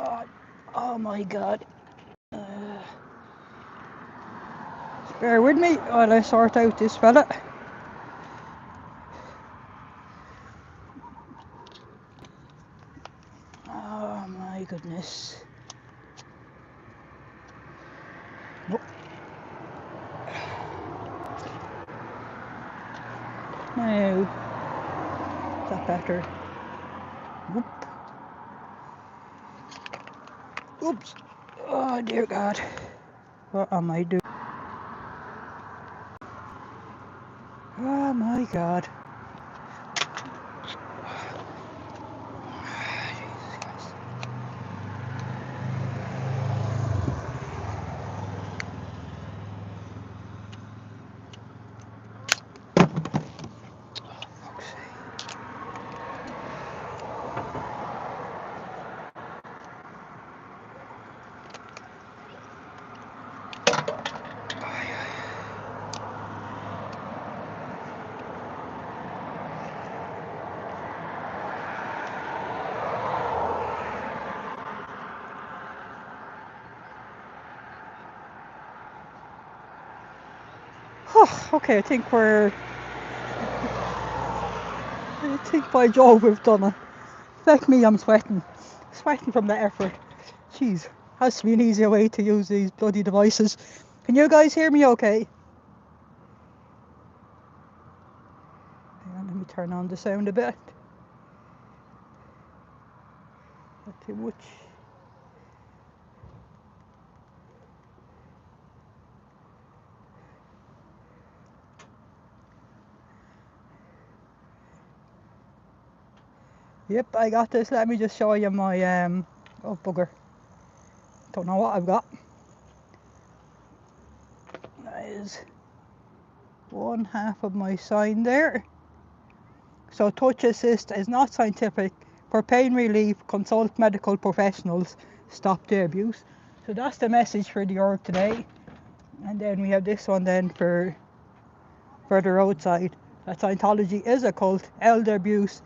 Oh, oh my god. Bear with me while I sort out this fella. Oh my goodness. Oh. Now, is that better? Whoop. Oops. Oh dear God. What am I doing? Oh my God. Oh, okay, I think by Jove we've done it. Like me, I'm sweating. Sweating from the effort. Jeez, has to be an easier way to use these bloody devices. Can you guys hear me okay? Hang on, let me turn on the sound a bit. Not too much. Yep, I got this. Let me just show you my oh bugger. Don't know what I've got. That is one half of my sign there. So touch assist is not scientific. For pain relief, consult medical professionals. Stop the abuse. So that's the message for the org today. And then we have this one then for the roadside. That Scientology is a cult, elder abuse,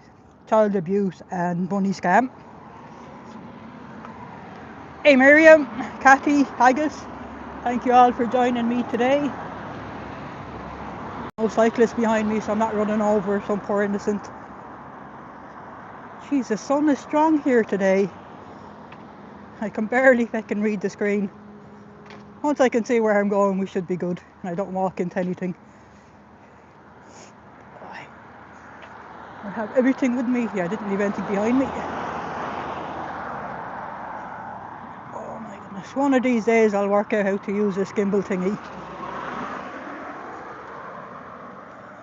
child abuse and money scam. Hey Miriam, Kathy, Haggis, thank you all for joining me today. No cyclists behind me, so I'm not running over some poor innocent. Jeez, the sun is strong here today. I can barely fucking read the screen. Once I can see where I'm going, we should be good. And I don't walk into anything. I have everything with me. Yeah, I didn't leave anything behind me. Oh my goodness. One of these days I'll work out how to use this gimbal thingy.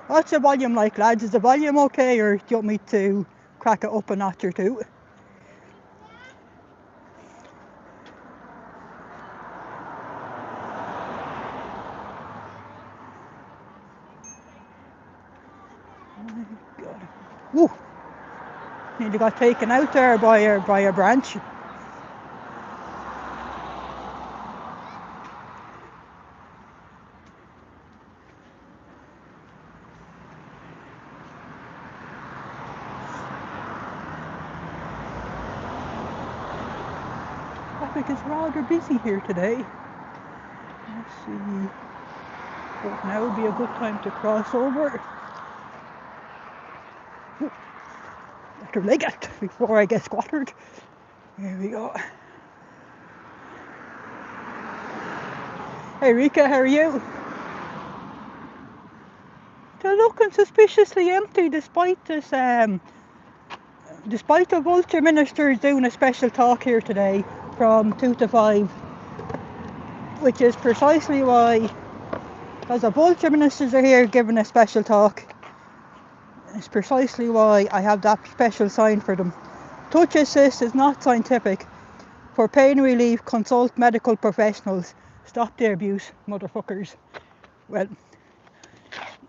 What's the volume like, lads? Is the volume okay, or do you want me to crack it up a notch or two? Oh my God. Woo! Nearly got taken out there by a branch. Traffic is rather busy here today. Let's see. But now would be a good time to cross over. Ooh, better leg it before I get squattered. There we go. Hey Rika, how are you? They're looking suspiciously empty despite this despite the vulture ministers doing a special talk here today from 2 to 5, which is precisely why, because the vulture ministers are here giving a special talk, it's precisely why I have that special sign for them. Touch assist is not scientific. For pain relief, consult medical professionals. Stop the abuse, motherfuckers. Well,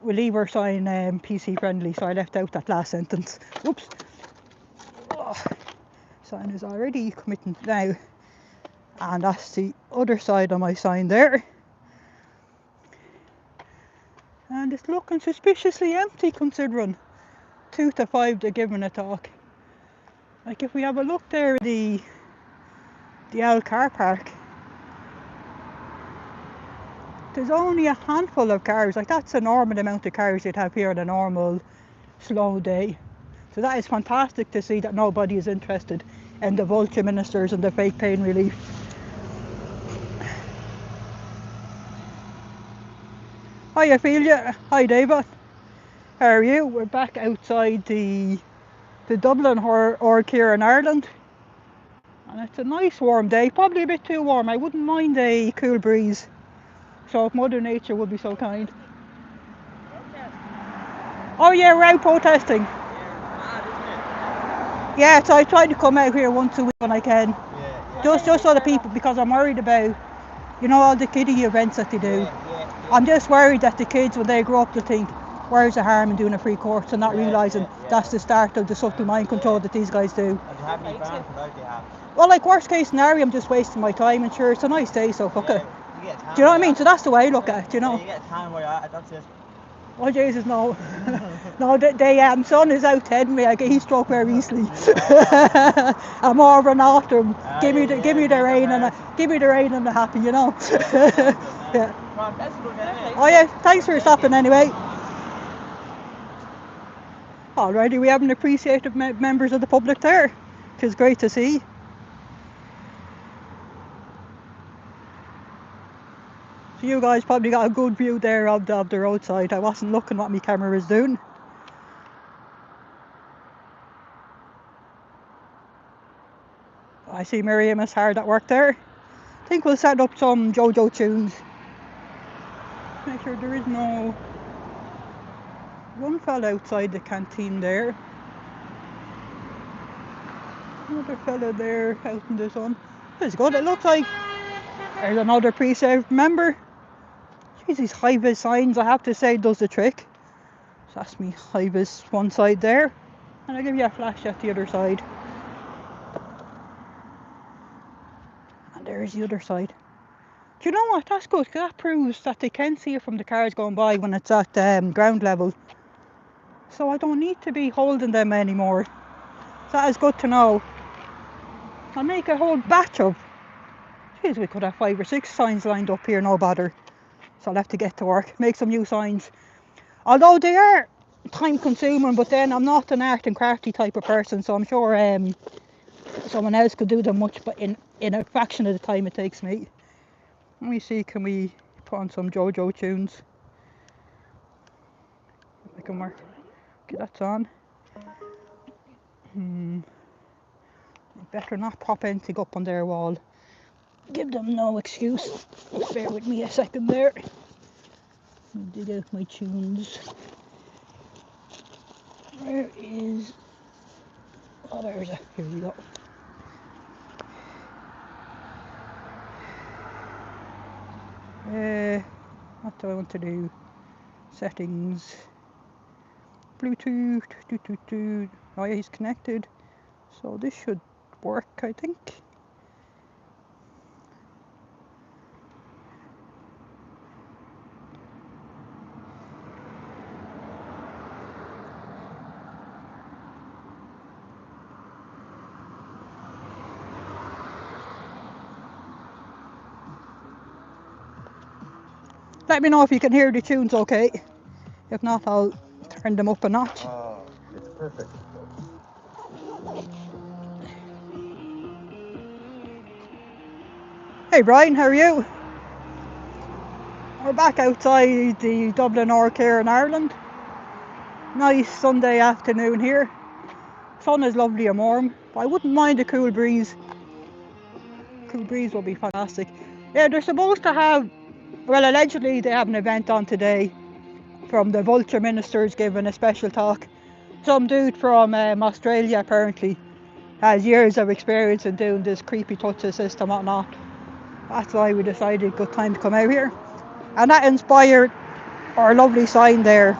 we'll leave our sign PC friendly, so I left out that last sentence. Oops. Oh, sign is already committing now. And that's the other side of my sign there. And it's looking suspiciously empty considering 2 to 5 they're giving a talk. Like if we have a look there, the the L car park. There's only a handful of cars, like that's a normal amount of cars you'd have here on a normal slow day. So that is fantastic to see that nobody is interested in the vulture ministers and the fake pain relief. Hi Ophelia, hi David, how are you? We're back outside the Dublin org here in Ireland, and it's a nice warm day, probably a bit too warm. I wouldn't mind a cool breeze, so if Mother Nature would be so kind. Oh yeah, we're out protesting. Yeah, so I try to come out here once a week when I can. Just so the people, because I'm worried about, you know, all the kiddie events that they do. I'm just worried that the kids, when they grow up, to think, where's the harm in doing a free course, and not realising that's the start of the subtle mind control that these guys do. Well, like, worst case scenario, I'm just wasting my time, and sure, it's a nice day, so fuck it. Do you know what I mean? So that's the way I look at it, you know. You get time where you're at, that's it. Oh Jesus, no. No, son is out heading me. I get heat stroke very easily. I'm more of an autumn. Give me the rain and the happy, you know. Yeah. Oh yeah, thanks for stopping anyway. Alrighty, we have an appreciative members of the public there, which is great to see. So you guys probably got a good view there of the roadside. I wasn't looking what my camera was doing. I see Miriam is hard at work there. I think we'll set up some JoJo tunes. Make sure there is no one fella outside the canteen there. Another fella there out in the sun. It's good. It looks like there's another pre-saved member. Jeez, these high-vis signs, I have to say, does the trick. So that's me high-vis one side there, and I'll give you a flash at the other side. And there's the other side. Do you know what? That's good, because that proves that they can see it from the cars going by when it's at ground level. So I don't need to be holding them anymore. So that is good to know. I'll make a whole batch of. Jeez, we could have 5 or 6 signs lined up here, no bother. So I'll have to get to work, make some new signs. Although they are time consuming, but then I'm not an art and crafty type of person, so I'm sure someone else could do them much, but in a fraction of the time it takes me. Let me see, can we put on some JoJo tunes? I can work. Okay, that's on. Better not pop anything up on their wall. Give them no excuse. Bear with me a second there. Dig out my tunes. Where is... Oh, there's it. Here we go. What do I want to do? Settings. Bluetooth. Oh yeah, he's connected. So this should work, I think. Let me know if you can hear the tunes okay. If not, I'll turn them up a notch. It's perfect. Hey Brian, how are you? We're back outside the Dublin org here in Ireland. Nice Sunday afternoon here. Sun is lovely and warm, but I wouldn't mind a cool breeze. Cool breeze will be fantastic. Yeah, they're supposed to have, well, allegedly they have an event on today from the vulture ministers giving a special talk. Some dude from Australia apparently has years of experience in doing this creepy touch assist and whatnot. That's why we decided good time to come out here. And that inspired our lovely sign there.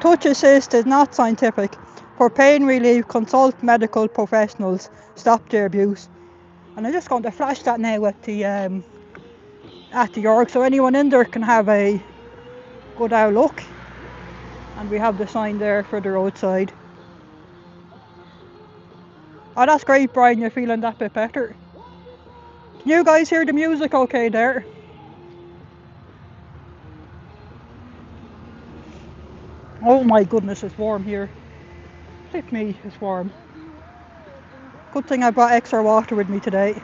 Touch assist is not scientific. For pain relief, consult medical professionals. Stop the abuse. And I'm just going to flash that now at the org, so anyone in there can have a good look. And we have the sign there for the roadside. Oh, that's great, Brian. You're feeling that bit better. You guys hear the music okay there? Oh my goodness, it's warm here. Flip me, it's warm. Good thing I brought extra water with me today.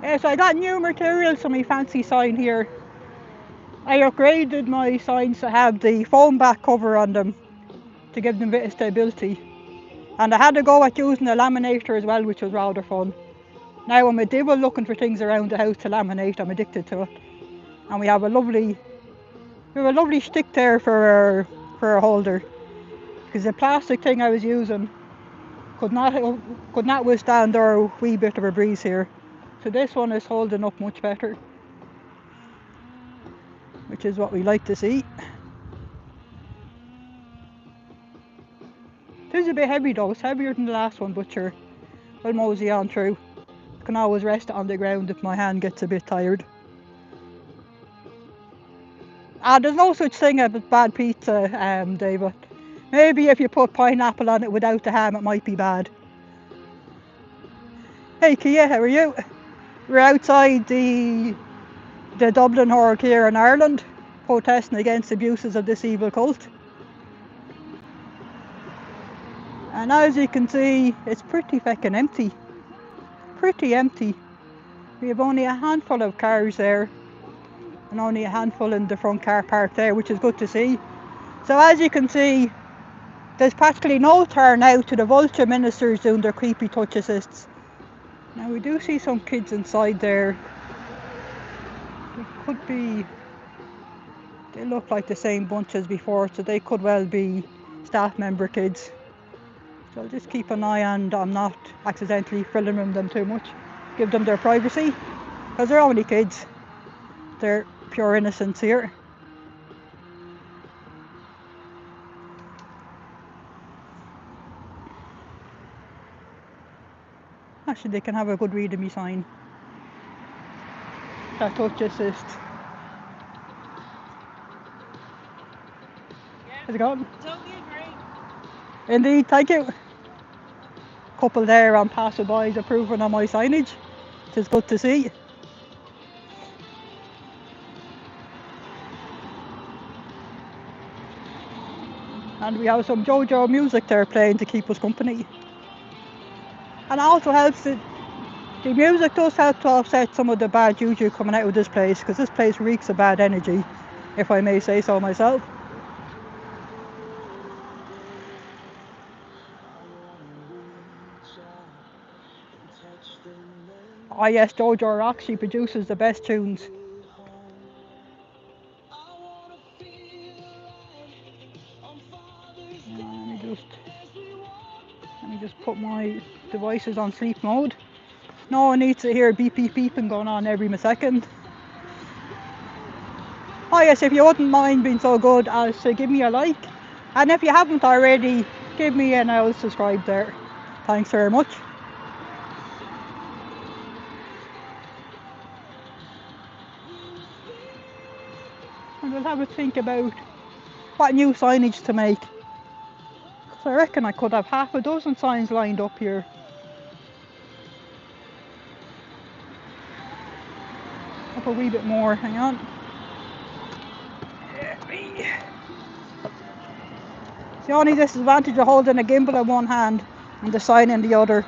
Yes, I got new materials for my fancy sign here. I upgraded my signs to have the foam back cover on them to give them a bit of stability. And I had to go at using a laminator as well, which was rather fun. Now I'm a devil looking for things around the house to laminate. I'm addicted to it. And we have a lovely stick there for a holder, because the plastic thing I was using could not withstand our wee bit of a breeze here. So this one is holding up much better, which is what we like to see. It is a bit heavy though, it's heavier than the last one, but sure, I'll mosey on through. I can always rest it on the ground if my hand gets a bit tired. There's no such thing as bad pizza, David. Maybe if you put pineapple on it without the ham, it might be bad. Hey Kia, how are you? We're outside the Dublin Org here in Ireland, protesting against abuses of this evil cult. And as you can see, it's pretty feckin' empty. Pretty empty. We have only a handful of cars there, and only a handful in the front car park there, which is good to see. So as you can see, there's practically no turnout to the vulture ministers doing their creepy touch assists. Now we do see some kids inside there. It could be, they look like the same bunch as before, so they could well be staff member kids. So I'll just keep an eye on I'm not accidentally filming them too much. Give them their privacy, because they're only kids. They're pure innocence here. Actually, they can have a good read of me sign. That touch assist. How's it going? Totally agree. Indeed, thank you. Couple there on passerbys approving on my signage, which is good to see. And we have some JoJo music there playing to keep us company. And it also helps that the music does help to offset some of the bad juju coming out of this place, because this place reeks of bad energy, if I may say so myself. Oh yes, JoJo Rock, she produces the best tunes. Let me just put my devices on sleep mode. No one needs to hear beep beep beeping going on every second. Oh yes, if you wouldn't mind being so good as to give me a like, and if you haven't already, give me an old subscribe there. Thanks very much. And we'll have a think about what new signage to make. So I reckon I could have half a dozen signs lined up here. Up a wee bit more, hang on. It's the only disadvantage of holding a gimbal in one hand and the sign in the other.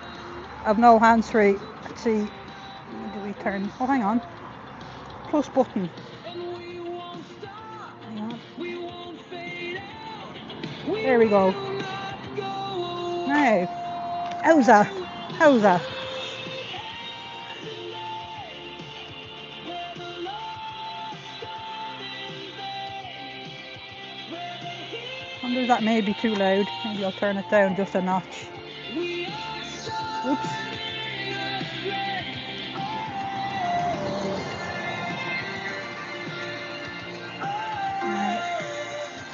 I've no hands free. Let's see. When do we turn? Oh, hang on. Plus button. Hang on. There we go. Now, how's that? How's that? I wonder if that may be too loud. Maybe I'll turn it down just a notch. Oops.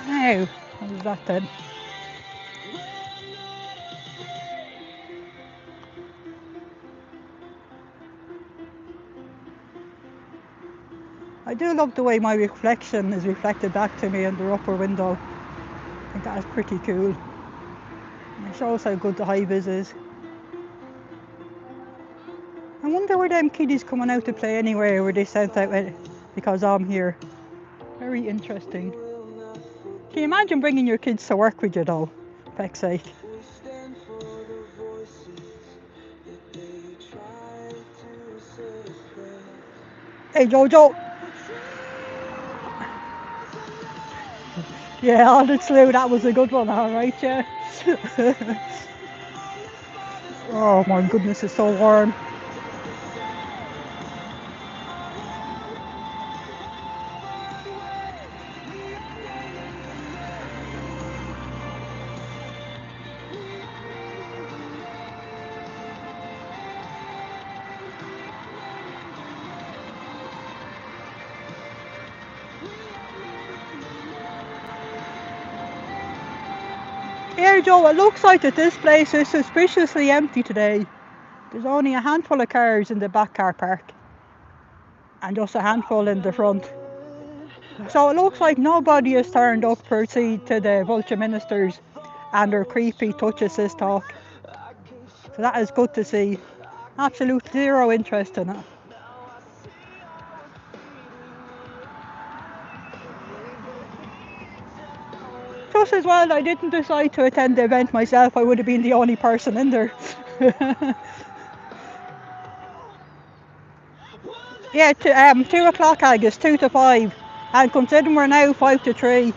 Now, how's that then? I do love the way my reflection is reflected back to me in the upper window. I think that is pretty cool. It shows how good the high-vis is. I wonder where them kiddies coming out to play anywhere where they sent out it because I'm here. Very interesting. Can you imagine bringing your kids to work with you though? For heck's sake. Hey Jojo! Yeah, on the slew, that was a good one, alright, yeah. Oh my goodness, it's so warm. Here Joe, it looks like that this place is suspiciously empty today. There's only a handful of cars in the back car park. And just a handful in the front. So it looks like nobody has turned up per se to the vulture ministers and their creepy touch assist talk. So that is good to see. Absolute zero interest in it. Just as well I didn't decide to attend the event myself, I would have been the only person in there. Yeah, 2 o'clock Agus, 2 to 5. And considering we're now 5 to 3,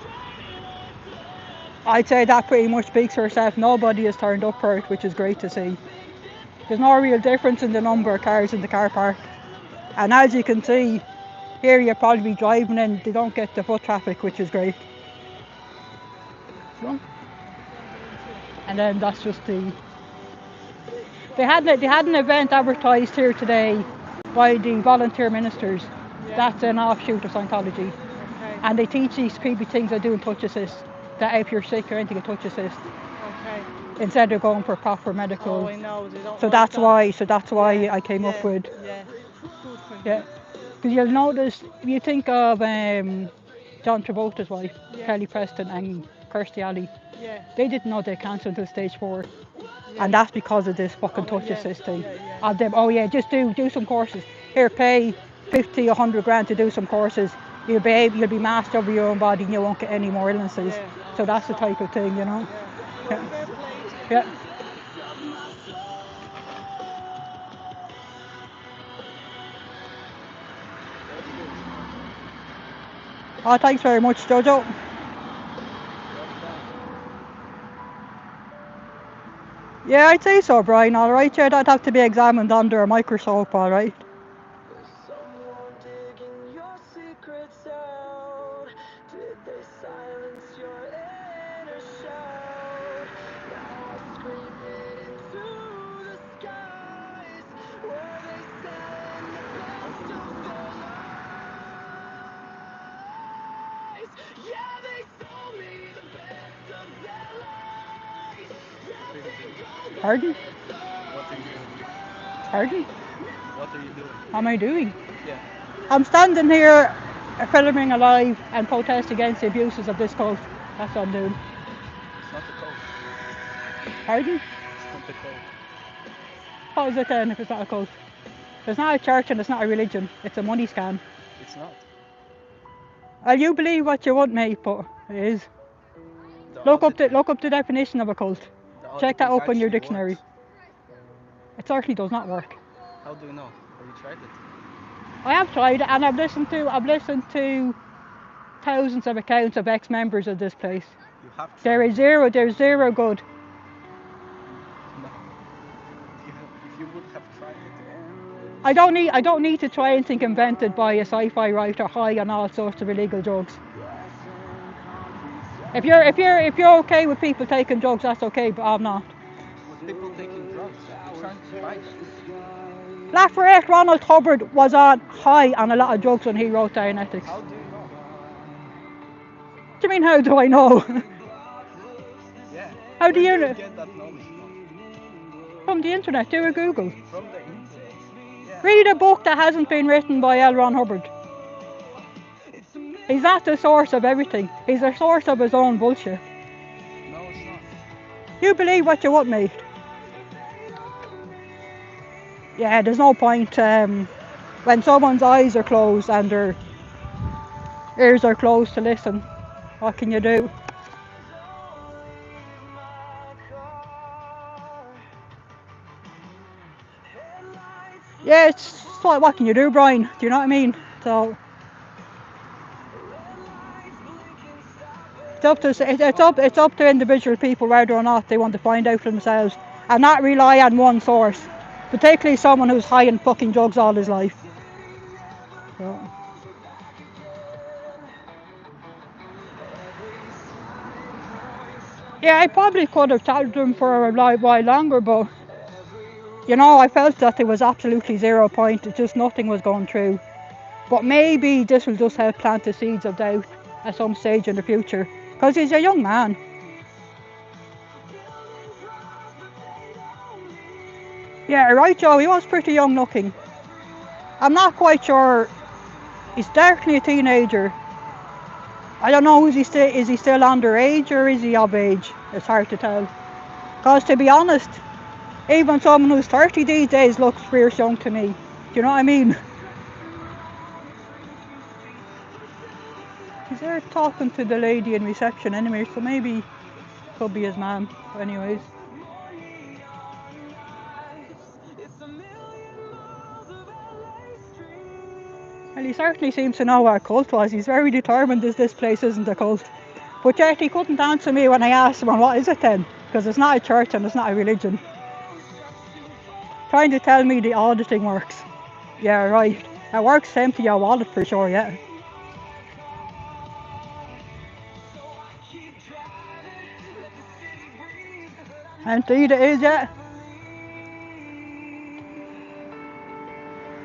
I'd say that pretty much speaks for itself. Nobody has turned up for it, which is great to see. There's no real difference in the number of cars in the car park. And as you can see, here you'll probably be driving in, they don't get the foot traffic, which is great. And then that's just the... They had an event advertised here today by the volunteer ministers. Yeah. That's an offshoot of Scientology. Okay. And they teach these creepy things they do in touch assist. That if you're sick or anything, a touch assist. Okay. Instead of going for proper medical. Oh, I know. They don't so like that's that. why. So that's why I came up with. Yeah. Yeah. Because you'll notice, you think of John Travolta's wife, Kelly Preston, and Kirstie Alley. Yeah. They didn't know they cancer until stage 4. Yeah. And that's because of this fucking touch assist thing. Of them, oh yeah, just do some courses. Here, pay 50, 100 grand to do some courses. You'll be master of your own body and you won't get any more illnesses. Yeah. So that's the type of thing, you know. Yeah. Yeah. Oh, thanks very much, Jojo. Yeah, I'd say so, Brian, alright. Yeah, that'd have to be examined under a microscope, alright. Pardon? What are you doing? Pardon? What are you doing? How am I doing? Yeah. I'm standing here filming alive and protest against the abuses of this cult. That's what I'm doing. It's not the cult. Pardon? It's not the cult. What is it then if it's not a cult? It's not a church and it's not a religion. It's a money scam. It's not. Well, you believe what you want, mate, but it is. Look up the definition of a cult. Check that up on your dictionary. Works. It certainly does not work. How do you know? Have you tried it? I have tried it, and I've listened to thousands of accounts of ex-members of this place. You have tried. There's zero good. No. If you would have tried it. I don't need to try anything invented by a sci-fi writer high on all sorts of illegal drugs. If you're okay with people taking drugs, that's okay, but I'm not. With people taking drugs, you can't survive. Lafayette Ronald Hubbard was high on a lot of drugs when he wrote Dianetics. How do you know? What do you mean, how do I know? Yeah. How do you know? Get that knowledge from? From the internet, do a Google. From the internet. Yeah. Read a book that hasn't been written by L. Ron Hubbard. He's not the source of everything. He's the source of his own bullshit. No, it's not. You believe what you want, mate. Yeah, there's no point when someone's eyes are closed and their ears are closed to listen. What can you do? Yeah, it's like, what can you do, Brian? Do you know what I mean? So it's up to individual people whether or not they want to find out for themselves and not rely on one source, particularly someone who's high in fucking drugs all his life. So. Yeah, I probably could have talked to them for a while longer, but you know, I felt that there was absolutely 0 point. It's just nothing was going through. But maybe this will just help plant the seeds of doubt at some stage in the future, because he's a young man. Yeah, right, Joe. He was pretty young looking. I'm not quite sure. He's definitely a teenager. I don't know, is he still underage or is he of age? It's hard to tell. Because to be honest, even someone who's 30 these days looks fierce young to me. Do you know what I mean? He's there talking to the lady in reception anyway, so maybe could be his mum. Anyways. Well, he certainly seems to know what a cult was. He's very determined this place isn't a cult. But yet he couldn't answer me when I asked him, well, what is it then? Because it's not a church and it's not a religion. Trying to tell me the auditing works. Yeah, right. It works to empty your wallet for sure, yeah. Indeed it is, yeah.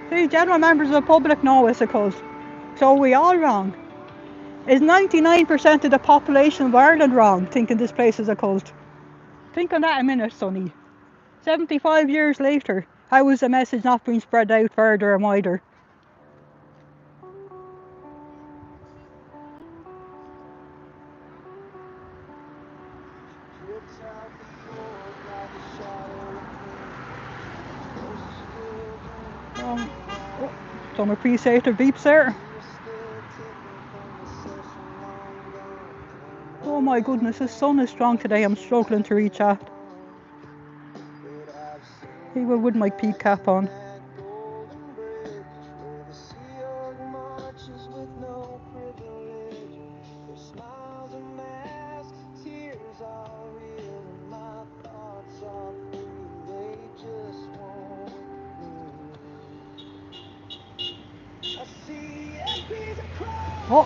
See, general members of the public know it's a cult. So are we all wrong? Is 99% of the population of Ireland wrong thinking this place is a cult? Think on that a minute, Sonny. 75 years later, how is the message not being spread out further and wider? Some appreciative beeps there. Oh my goodness, the sun is strong today. I'm struggling to reach out. Even with my peak cap on. Oh,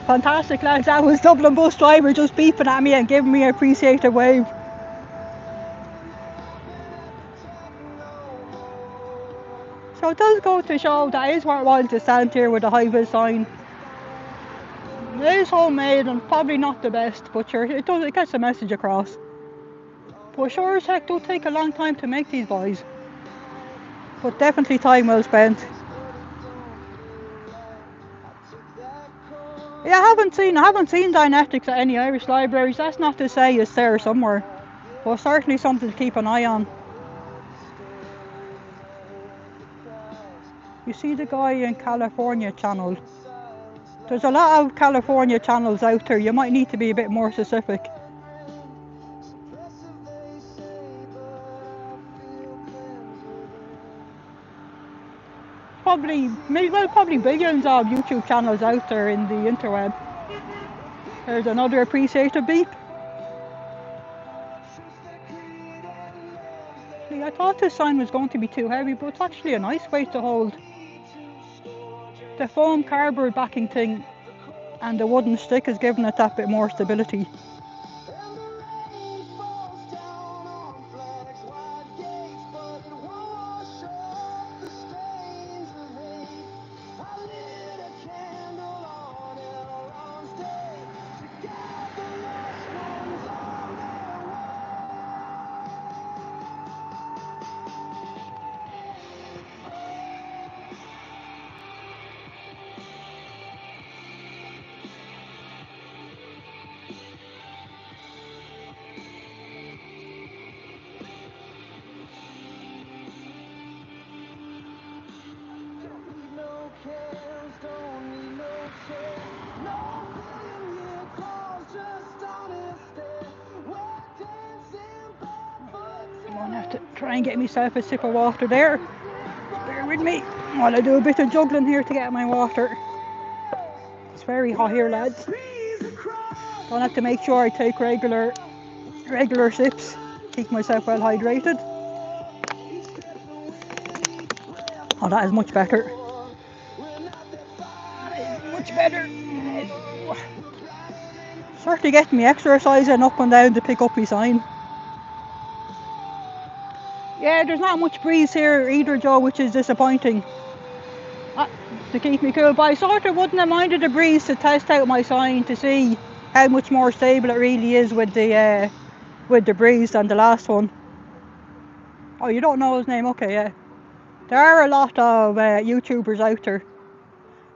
fantastic lads, that was Dublin bus driver just beeping at me and giving me an appreciative wave. So it does go to show that it is worthwhile to stand here with a high-vis sign. It is homemade and probably not the best, but sure, it gets the message across. But sure as heck, do take a long time to make these boys. But definitely time well spent. Yeah, I haven't seen Dianetics at any Irish libraries. That's not to say it's there somewhere, but certainly something to keep an eye on. You see the guy in California channel. There's a lot of California channels out there. You might need to be a bit more specific. Probably billions of YouTube channels out there in the interweb. There's another appreciative beep. See, I thought this sign was going to be too heavy, but it's actually a nice weight to hold. The foam cardboard backing thing and the wooden stick is giving it that bit more stability. just to try and get myself a sip of water there. Bear with me while I do a bit of juggling here to get my water. It's very hot here, lads. Gonna have to make sure I take regular sips, keep myself well hydrated. Oh, that is much better. That is much better. Certainly getting me exercising up and down to pick up my sign. Yeah, there's not much breeze here either, Joe, which is disappointing. To keep me cool, but I sort of wouldn't have minded the breeze to test out my sign to see how much more stable it really is with the breeze than the last one. Oh, you don't know his name? Okay, yeah. There are a lot of YouTubers out there.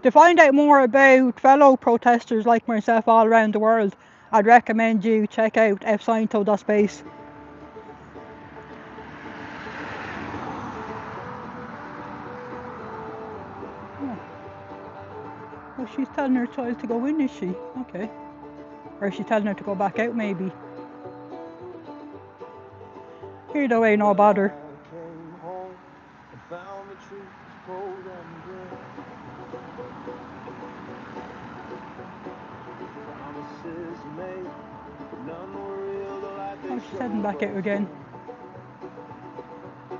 To find out more about fellow protesters like myself all around the world, I'd recommend you check out fsciento.space. Oh, she's telling her child to go in, is she? Okay. Or is she telling her to go back out, maybe? Either way, no bother. Oh, she's heading back out again. Oh,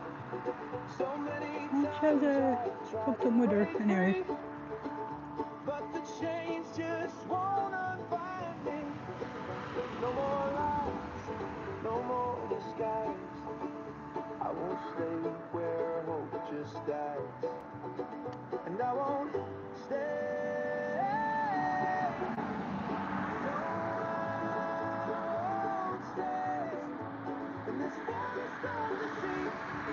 she has something with her, anyway. But the chains just won't unbind me. No more lies, no more disguise. I won't stay where hope just dies. And I won't stay. No, I won't stay. In this forest of the sea,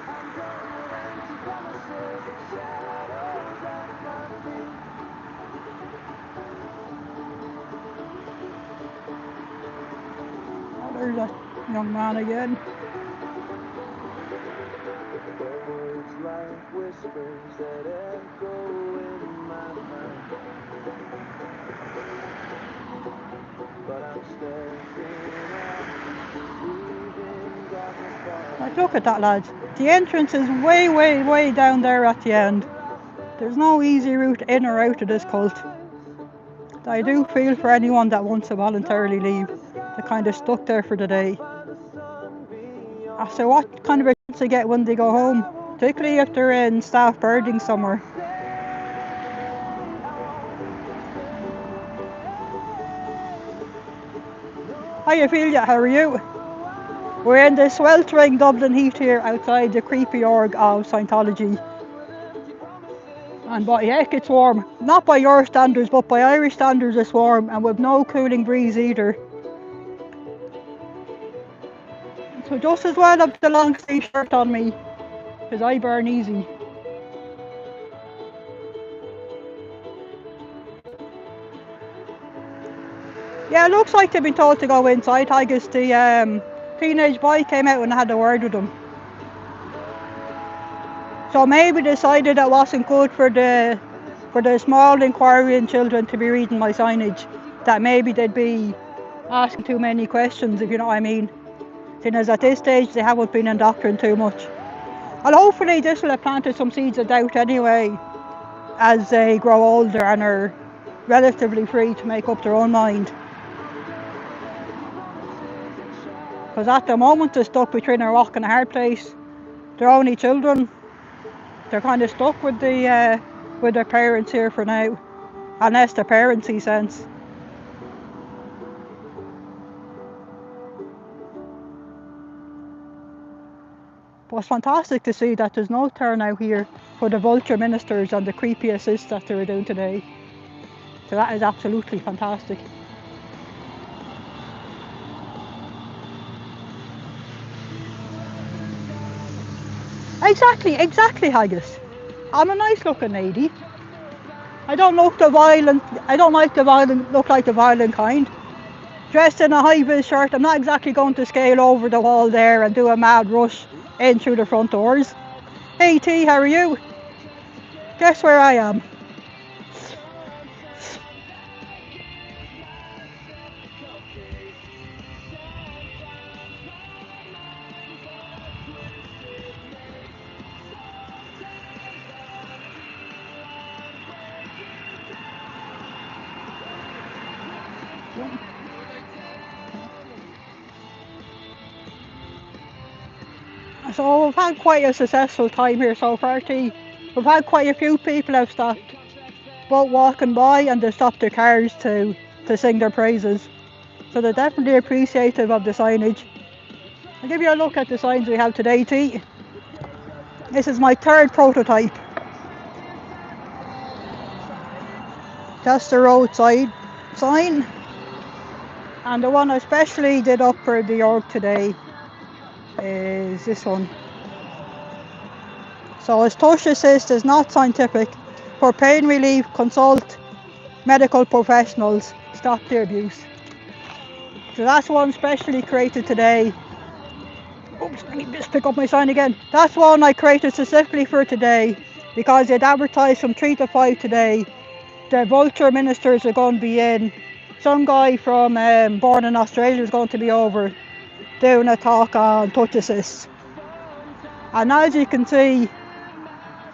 I'm done with empty promises and shadows at my feet. Oh, there's that young man again. Words like whispers that echo in my mind. But I'm stepping out, leaving darkness behind. Like, look at that, lads. The entrance is way, way, way down there at the end. There's no easy route in or out of this cult. I do feel for anyone that wants to voluntarily leave. They're kind of stuck there for the day. So what kind of a chance they get when they go home? Particularly if they're in staff birding somewhere. Hiya, Ophelia, how are you? We're in the sweltering Dublin heat here outside the creepy org of Scientology. And by heck, it's warm. Not by your standards, but by Irish standards it's warm, and with no cooling breeze either. So just as well have the long sleeve shirt on me, because I burn easy. Yeah, it looks like they've been told to go inside. I guess the teenage boy came out and had a word with them. So maybe decided it wasn't good for the small inquiring children to be reading my signage. That maybe they'd be asking too many questions, if you know what I mean. Seeing as at this stage they haven't been indoctrinated too much. And hopefully this will have planted some seeds of doubt anyway, as they grow older and are relatively free to make up their own mind. Because at the moment they're stuck between a rock and a hard place. They're only children. They're kind of stuck with their parents here for now, unless their parents see sense. But it's fantastic to see that there's no turnout here for the vulture ministers and the creepy assists that they were doing today. So that is absolutely fantastic. Exactly, Haggis. I'm a nice looking lady. I don't look like the violent kind. Dressed in a high-vis shirt, I'm not exactly going to scale over the wall there and do a mad rush in through the front doors. Hey T, how are you? Guess where I am? So we've had quite a successful time here so far. We've had quite a few people have stopped, both walking by and they stopped their cars to sing their praises. So they're definitely appreciative of the signage. I'll give you a look at the signs we have today, T. This is my third prototype. That's the roadside sign. And the one I especially did up for the org today is this one. So it's touch assist, is not scientific. For pain relief, consult medical professionals, stop the abuse. So that's one specially created today. Oops, let me just pick up my sign again. That's one I created specifically for today because they'd advertised from 3 to 5 today. The vulture ministers are going to be in. Some guy from born in Australia is going to be over doing a talk on touch assist. And as you can see,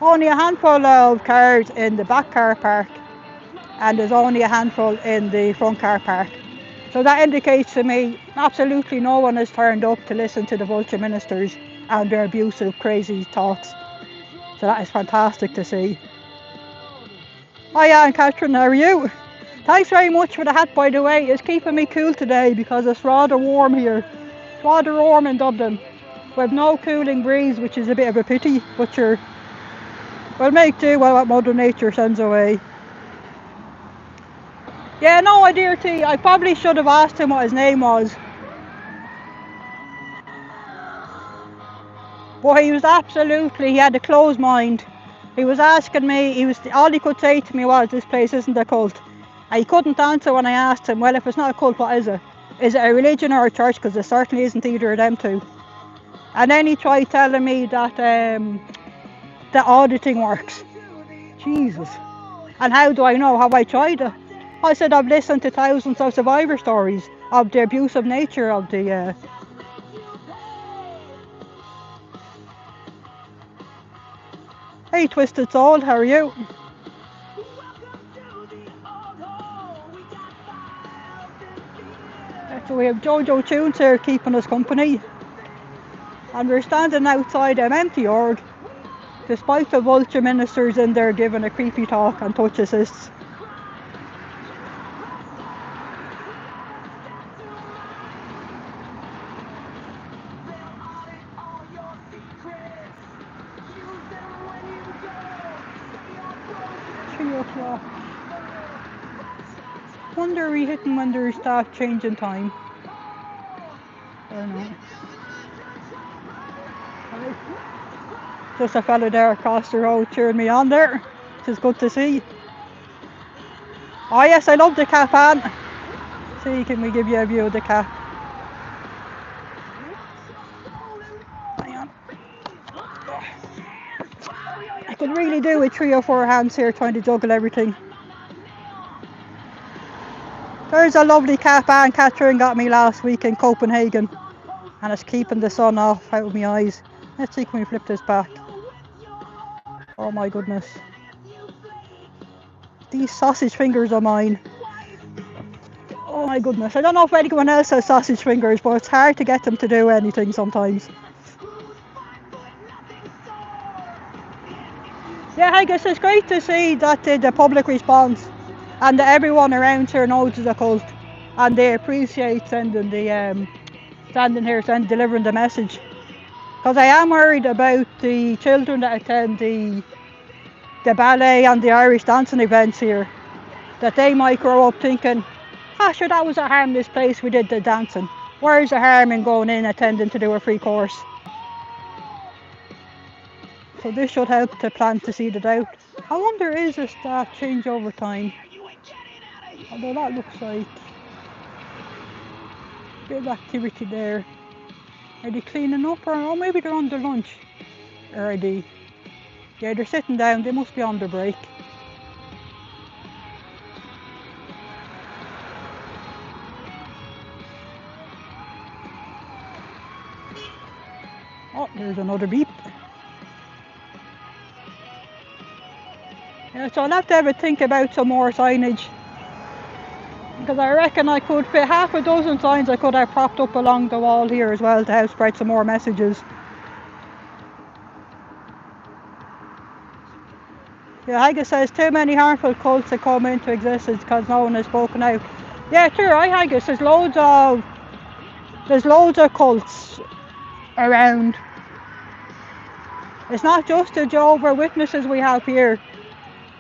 only a handful of cars in the back car park and there's only a handful in the front car park. So that indicates to me absolutely no one has turned up to listen to the vulture ministers and their abusive, crazy talks. So that is fantastic to see. Hi Anne Catherine, how are you? Thanks very much for the hat, by the way. It's keeping me cool today because it's rather warm here. It's rather warm in Dublin. We have no cooling breeze, which is a bit of a pity, but sure, we'll make do with what Mother Nature sends away. Yeah, no idea, T. I probably should have asked him what his name was. But he was absolutely, he had a closed mind. He was asking me, all he could say to me was, this place isn't a cult. And he couldn't answer when I asked him, well, if it's not a cult, what is it? Is it a religion or a church? Because it certainly isn't either of them two. And then he tried telling me that the auditing works. Jesus. And how do I know? Have I tried it? I said I've listened to thousands of survivor stories of the abusive nature of the... Hey Twisted Soul, how are you? So we have Jojo Tunes here keeping us company. And we're standing outside an empty org, despite the vulture ministers in there giving a creepy talk on touch assists. Wonder are we hitting when there's staff changing time? I don't know. Just a fella there across the road cheering me on there, which is good to see. Oh yes, I love the cap, Anne. See, can we give you a view of the cap? Hang on. I could really do with 3 or 4 hands here trying to juggle everything. There's a lovely cap Anne Catherine got me last week in Copenhagen. And it's keeping the sun off out of my eyes. Let's see, can we flip this back? Oh my goodness. These sausage fingers are mine. Oh my goodness. I don't know if anyone else has sausage fingers, but it's hard to get them to do anything sometimes. Yeah, I guess it's great to see that the public response and that everyone around here knows it's a cult and they appreciate sending the delivering the message. Because I am worried about the children that attend the ballet and the Irish dancing events here, that they might grow up thinking, sure, that was a harmless place, we did the dancing. Where's the harm in going in attending to do a free course? So this should help to plant the seed out. I wonder, is a staff change over time? Although that looks like a bit of activity there. Are they cleaning up, or maybe they're on their lunch? Or are they? Yeah, they're sitting down, they must be on their break. Oh, there's another beep. Yeah, so I'll have to have a think about some more signage. Because I reckon I could fit half a dozen signs I could have propped up along the wall here as well to help spread some more messages. Yeah, Haggis says too many harmful cults that come into existence because no one has spoken out. Yeah, true, right, Haggis? There's loads of cults around. It's not just the Jehovah's Witnesses we have here.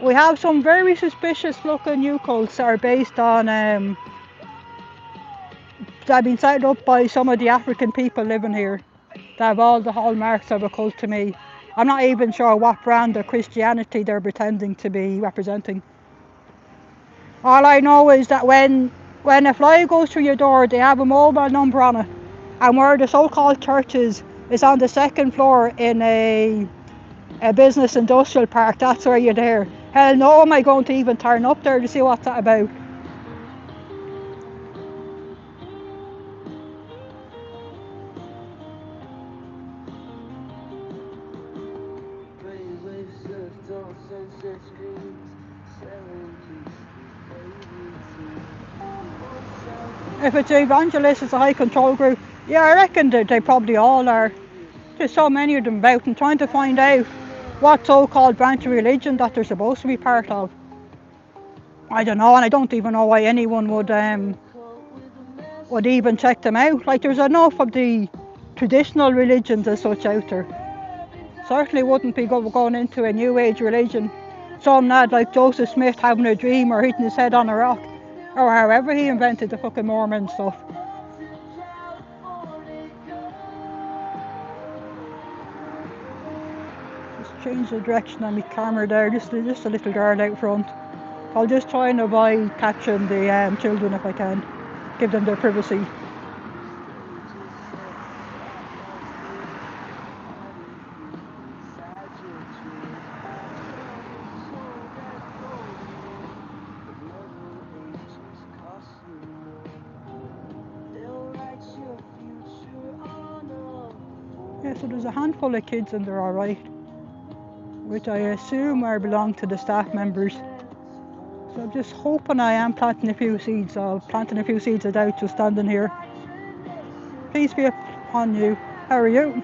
We have some very suspicious looking new cults that are based on that have been set up by some of the African people living here. They have all the hallmarks of a cult to me. I'm not even sure what brand of Christianity they're pretending to be representing. All I know is that when a flyer goes through your door, they have a mobile number on it, and where the so-called church is on the second floor in a business industrial park. That's where you're there. Hell no, am I going to even turn up there to see what's that about? If it's evangelists, it's a high control group. Yeah, I reckon they probably all are. There's so many of them about, and trying to find out what so-called branch of religion that they're supposed to be part of. I don't know, and I don't even know why anyone would even check them out. Like, there's enough of the traditional religions as such out there. Certainly wouldn't be going into a new age religion. Some lad like Joseph Smith having a dream or hitting his head on a rock, or however he invented the fucking Mormon stuff. Just change the direction on my camera there, just a little girl out front. I'll just try and avoid catching the children if I can, give them their privacy. Yeah, so there's a handful of kids and they're alright, which I assume belong to the staff members. So I'm just hoping I am planting a few seeds of doubt just standing here. Peace be upon you. How are you?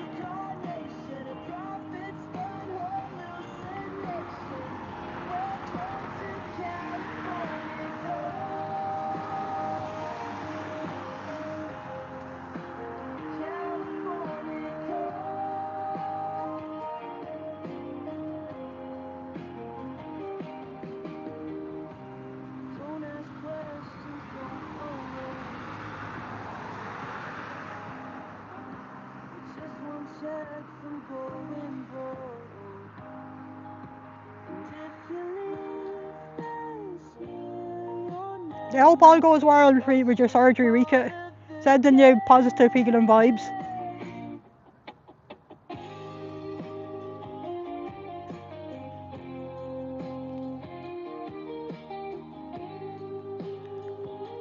I hope all goes well with your surgery, Rika. Sending you positive healing vibes.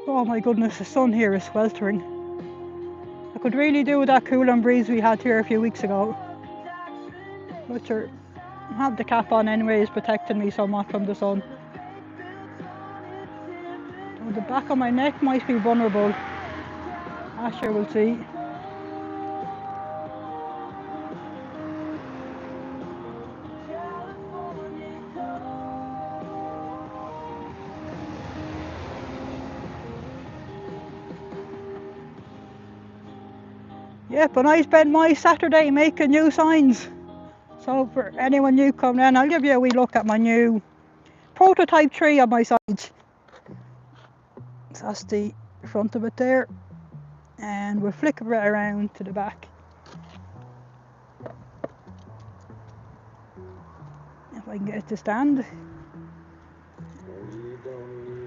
Oh my goodness, the sun here is sweltering. I could really do with that cooling breeze we had here a few weeks ago. But I have the cap on anyways, protecting me somewhat from the sun. The back of my neck might be vulnerable. I sure will see. Yep, and I spent my Saturday making new signs. So for anyone new coming in, I'll give you a wee look at my new prototype tree on my sides. So that's the front of it there. And we'll flicker it around to the back. If I can get it to stand.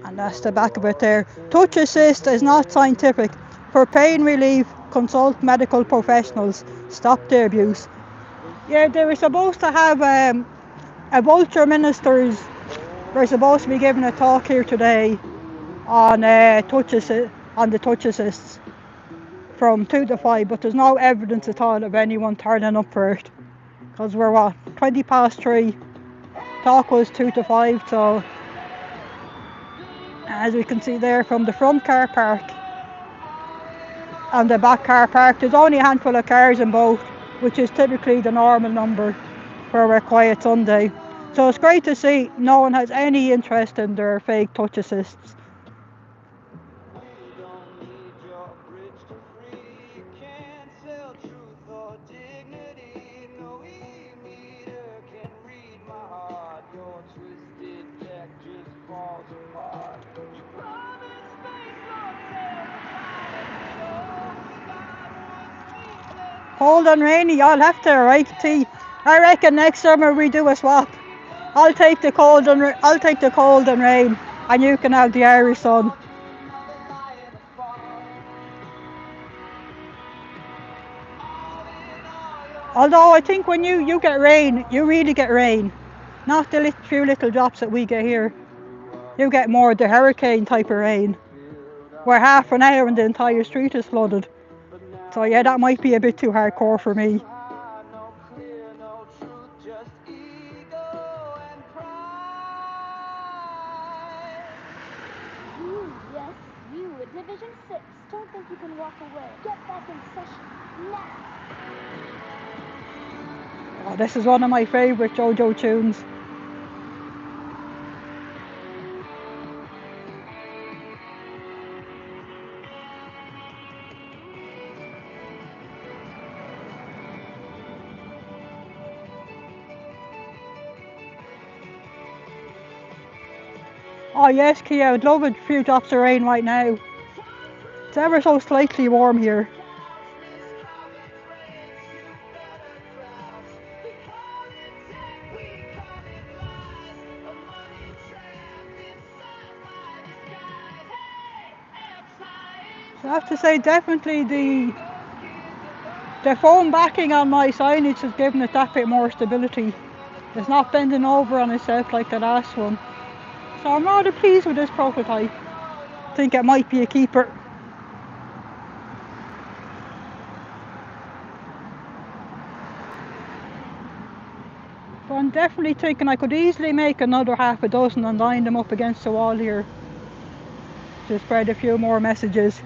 And that's the back of it there. Touch assist is not scientific. For pain relief, consult medical professionals. Stop the abuse. Yeah, they were supposed to have a vulture ministers. We're supposed to be giving a talk here today on the touch assists from 2 to 5, but there's no evidence at all of anyone turning up for it. Because we're 20 past 3. Talk was 2 to 5, so as we can see there from the front car park and the back car park, there's only a handful of cars in both, which is typically the normal number for a quiet Sunday. So it's great to see no one has any interest in their fake touch assists. We don't need your bridge to free. Can't sell truth or dignity. No e-meter can read my heart. Your twisted deck just falls apart. You promised space, Lord, terrified. Your God was sleepless. Cold and rainy, I'll have to write tea. I reckon next summer we do a swap. I'll take the cold and rain, and you can have the Irish sun. Although I think when you get rain, you really get rain. Not the few little drops that we get here. You get more the hurricane type of rain, where half an hour and the entire street is flooded. So yeah, that might be a bit too hardcore for me. No clear, no truth, just ego and pride. Yes, you, Division 6. Don't think you can walk away. Get back in session, now! Oh, this is one of my favourite JoJo tunes. Oh yes, Kia, I'd love a few drops of rain right now. It's ever so slightly warm here. I have to say, definitely the foam backing on my signage has given it that bit more stability. It's not bending over on itself like the last one. So I'm rather pleased with this prototype. I think it might be a keeper. But I'm definitely thinking I could easily make another half a dozen and line them up against the wall here to spread a few more messages.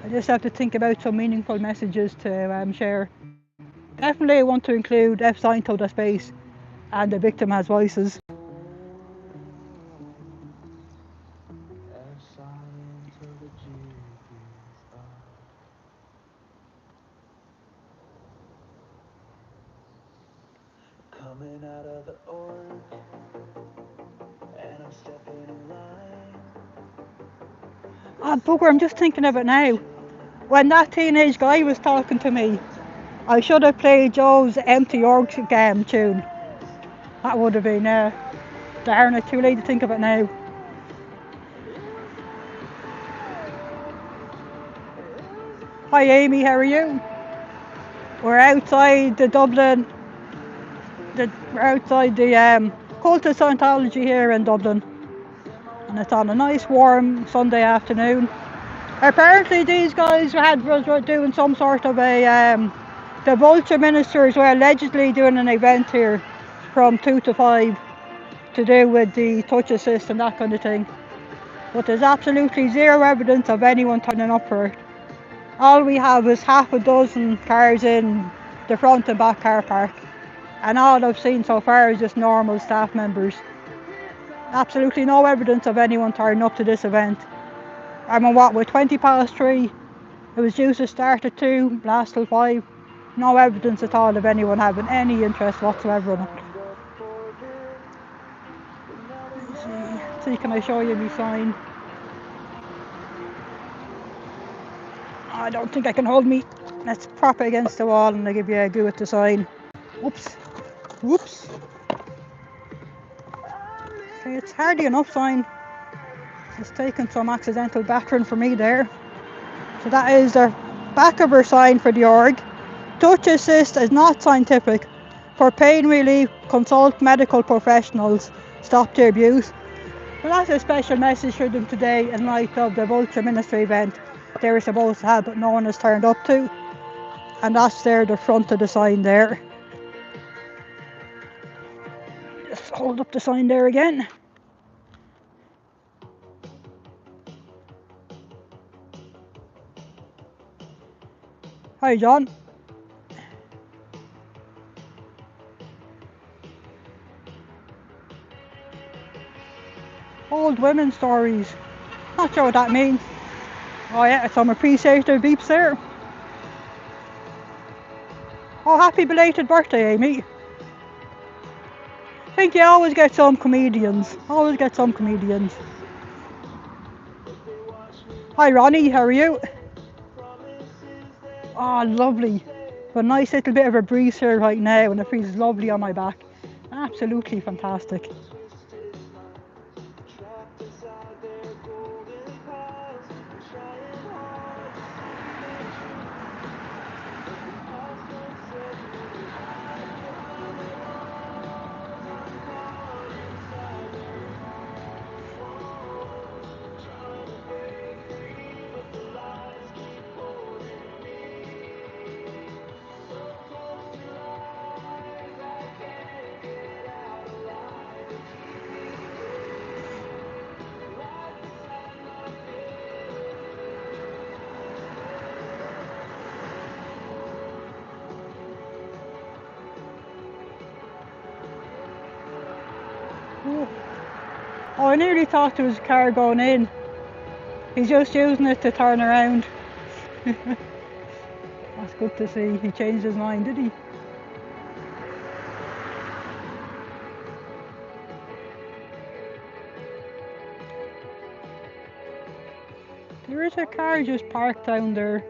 I just have to think about some meaningful messages to share. Definitely want to include F sign to the space and the victim has voices. Coming out of the org, and I'm stepping in line. Ah, bugger, I'm just thinking of it now. When that teenage guy was talking to me, I should have played Joe's Empty Org game tune. That would have been, darn it, too late to think of it now. Hi Amy, how are you? We're outside the Dublin, we're outside the cult of Scientology here in Dublin. And it's on a nice warm Sunday afternoon. Apparently these guys were doing some sort of the Vulture ministers were allegedly doing an event here from 2 to 5 to do with the touch assist and that kind of thing. But there's absolutely zero evidence of anyone turning up for it. All we have is half a dozen cars in the front and back car park. And all I've seen so far is just normal staff members. Absolutely no evidence of anyone turning up to this event. I mean, what, with 20 past 3, it was due to start at 2, last till 5. No evidence at all of anyone having any interest whatsoever in it. Let's see, can I show you my sign? I don't think I can hold me. Let's prop it against the wall and I'll give you a go at the sign. Whoops. Whoops. Okay, it's hardly enough sign. It's taken some accidental battering for me there. So that is the back of her sign for the org. Touch assist is not scientific. For pain relief, consult medical professionals. Stop the abuse. Well, that's a special message for them today in light of the Vulture Ministry event they were supposed to have but no one has turned up to. And that's there, the front of the sign there. Just hold up the sign there again. Hi John. old women stories. Not sure what that means. Oh yeah, some appreciative beeps there. Oh, happy belated birthday, Amy. I think you always get some comedians. Always get some comedians. Hi Ronnie, how are you? Oh, lovely. A nice little bit of a breeze here right now and it feels lovely on my back. Absolutely fantastic. Oh, I nearly thought there was a car going in. He's just using it to turn around. That's good to see. He changed his mind, did he? There is a car just parked down there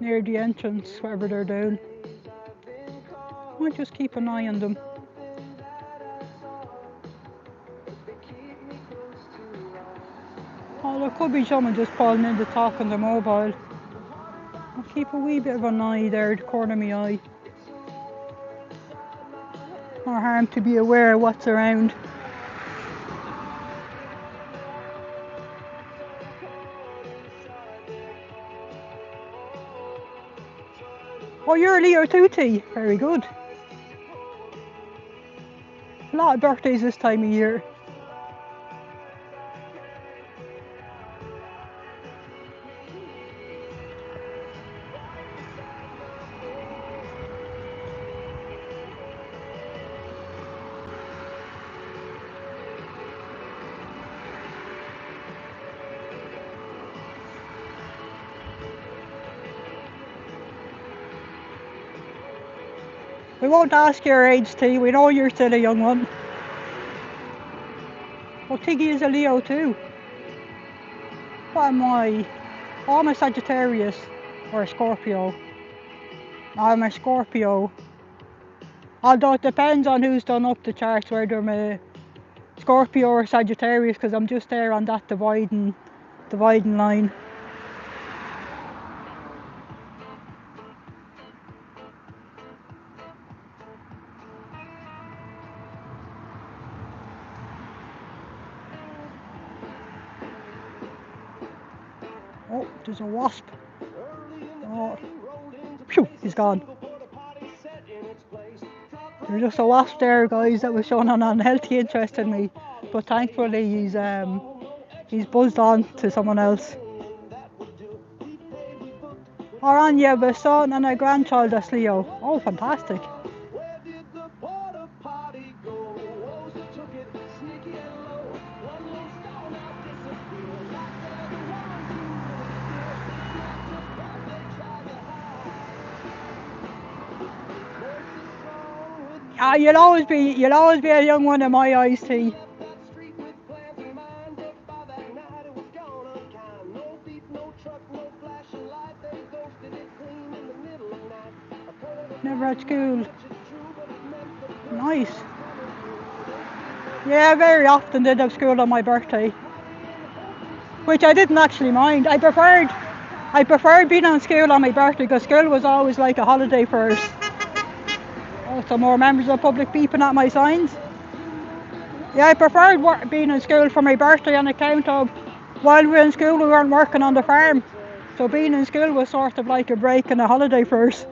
near the entrance, whatever they're doing. Might just keep an eye on them. Oh, there could be someone just pulling in to talk on their mobile. I'll keep a wee bit of an eye there, the corner of my eye. No harm to be aware of what's around. Oh, you're a Leo too, T. Very good. A lot of birthdays this time of year. We won't ask your age, T. We know you're still a young one. Well, Tiggy is a Leo too. What am I? Oh, I'm a Sagittarius or a Scorpio. I'm a Scorpio. Although it depends on who's done up the charts, whether I'm a Scorpio or Sagittarius, because I'm just there on that dividing line. Oh, there's a wasp. Oh, phew, he's gone. There's just a wasp there, guys, that was showing an unhealthy interest in me. But thankfully he's buzzed on to someone else. Or on you have a son and a grandchild that's Leo. Oh, fantastic. Ah, you'll always be a young one in my eyes, T. Never at school. Nice. Yeah, very often did have school on my birthday, which I didn't actually mind. I preferred being on school on my birthday because school was always like a holiday for us. Oh, some more members of the public beeping at my signs. Yeah, I preferred being in school for my birthday on account of while we were in school we weren't working on the farm. So being in school was sort of like a break and a holiday for us.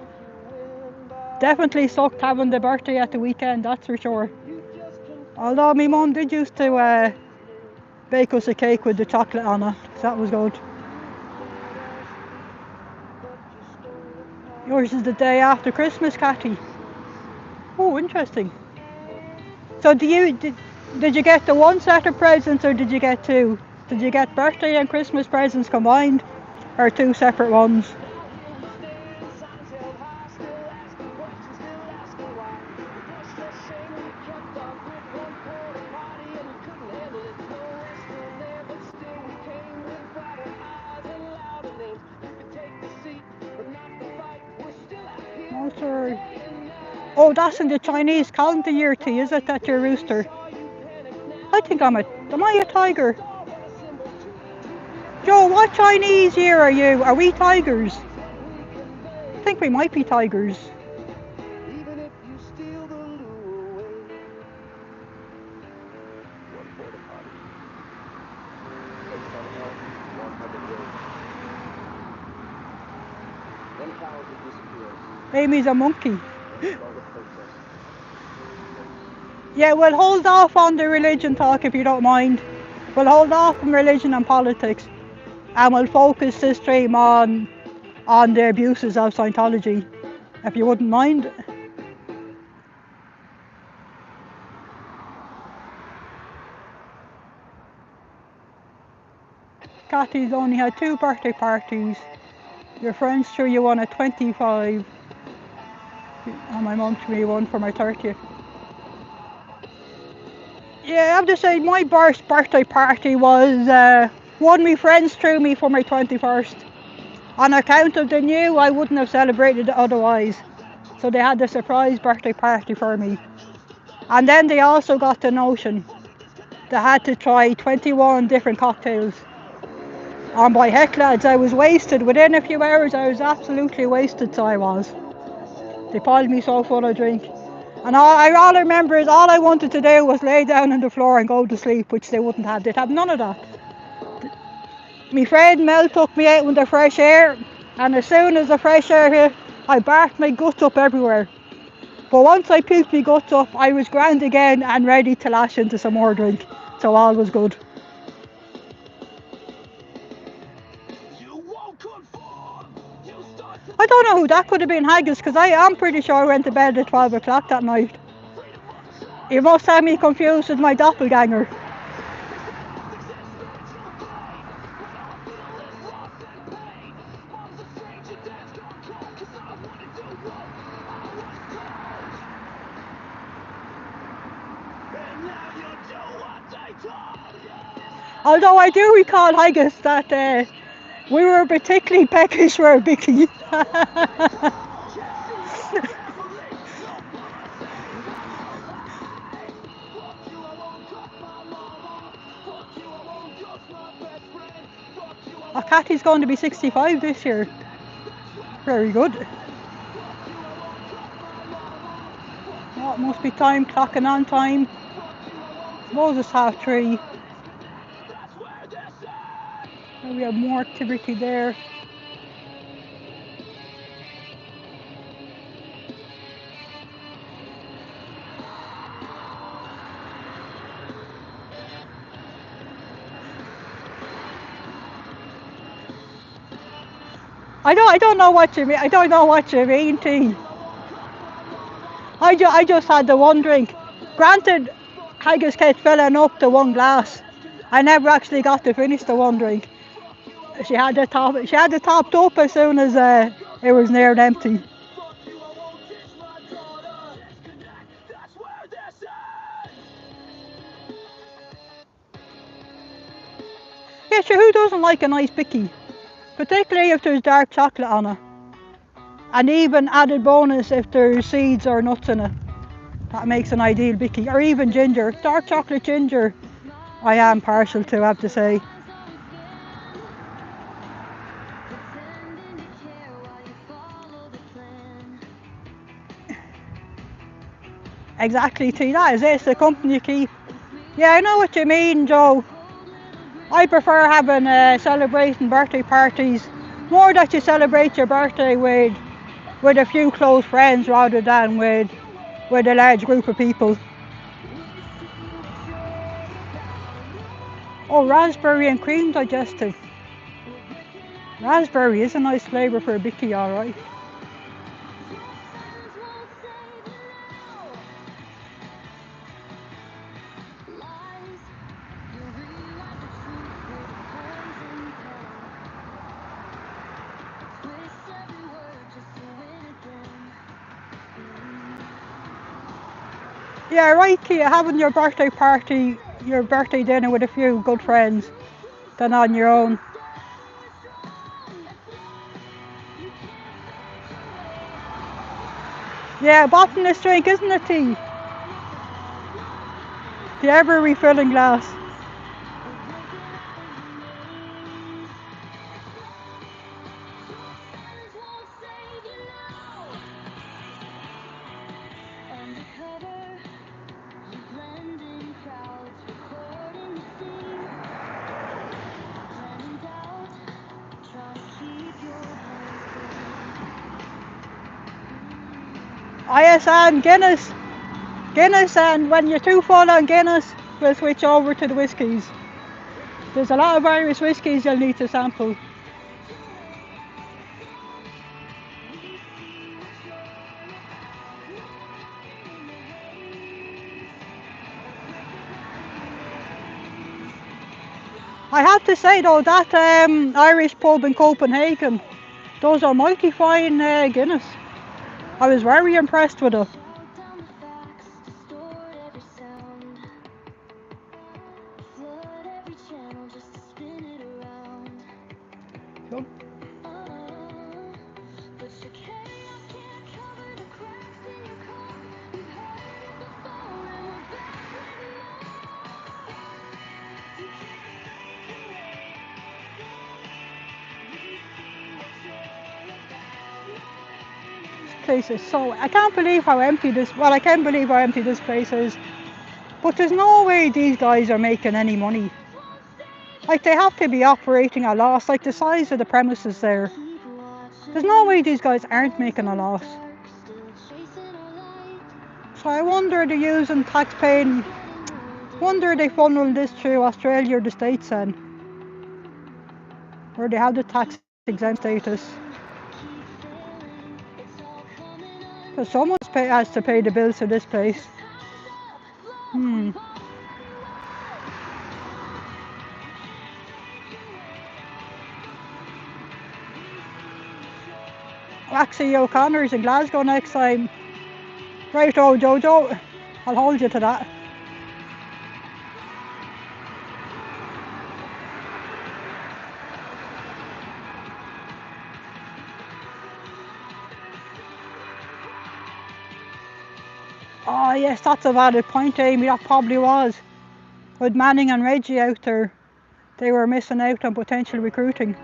Definitely sucked having the birthday at the weekend, that's for sure. Although my mum did used to bake us a cake with the chocolate on it, so that was good. Yours is the day after Christmas, Cathy. Oh, interesting. So do Did you get the one set of presents or did you get two? Did you get birthday and Christmas presents combined or two separate ones? Oh, that's in the Chinese calendar year tea, is it, that your rooster? I think am I a tiger? Joe, what Chinese year are you? Are we tigers? I think we might be tigers. Amy's a monkey. Yeah, we'll hold off on the religion talk if you don't mind. We'll hold off on religion and politics. And we'll focus this stream on the abuses of Scientology, if you wouldn't mind. Kathy's only had 2 birthday parties. Your friends threw you one at 25. And my mum threw me one for my 30th. Yeah, I have to say my birthday party was one my friends threw me for my 21st. On account of they knew I wouldn't have celebrated it otherwise. So they had the surprise birthday party for me. And then they also got the notion they had to try 21 different cocktails. And by heck lads, I was wasted. Within a few hours I was absolutely wasted, so I was. They piled me so full of drink. And all I remember is all I wanted to do was lay down on the floor and go to sleep, which they wouldn't have. They'd have none of that. My friend Mel took me out in the fresh air, and as soon as the fresh air hit, I barked my guts up everywhere. But once I puked my guts up, I was grand again and ready to lash into some more drink. So all was good. I don't know who that could have been, Haggis, because I am pretty sure I went to bed at 12 o'clock that night. You must have me confused with my doppelganger. Although I do recall, Haggis, that we were particularly peckish for a Vicky. Oh, Kathy's going to be 65 this year. Very good. Oh, it must be time, clocking on time. Suppose it's 3:30. And we have more activity there. I don't know what you mean. I don't know what you mean, T. I just had the one drink. Granted, I just kept filling up the one glass. I never actually got to finish the one drink. She had it topped up as soon as it was near empty. Yeah, sure, who doesn't like a nice bicky? Particularly if there's dark chocolate on it. And even added bonus if there's seeds or nuts in it. That makes an ideal bicky. Or even ginger. Dark chocolate ginger I am partial to, I have to say. Exactly, T. That is it. It's the company you keep. Yeah, I know what you mean, Joe. I prefer having celebrating birthday parties. More that you celebrate your birthday with a few close friends rather than with a large group of people. Oh, raspberry and cream digestive. Raspberry is a nice flavour for a bicky, alright. Yeah, right, Kia, having your birthday party, your birthday dinner with a few good friends than on your own. Yeah, bottomless drink, isn't it, T? The ever refilling glass. ISN Guinness. Guinness, and when you're too full on Guinness, we'll switch over to the whiskies. There's a lot of Irish whiskies you'll need to sample. I have to say though, that Irish pub in Copenhagen, those are mighty fine Guinness. I was very impressed with it. Yep. Place is so, I can't believe how empty this, well, I can believe how empty this place is, but there's no way these guys are making any money. Like, they have to be operating a loss, like the size of the premises there. There's no way these guys aren't making a loss. So I wonder they're using tax-paying, wonder they funnel this through Australia or the States then, where they have the tax exempt status. Because someone has to pay the bills for this place. Waxy O'Connor's in Glasgow next time. Right, oh Jojo, I'll hold you to that. Oh yes, that's a valid point, Amy, that probably was. With Manning and Reggie out there, they were missing out on potential recruiting.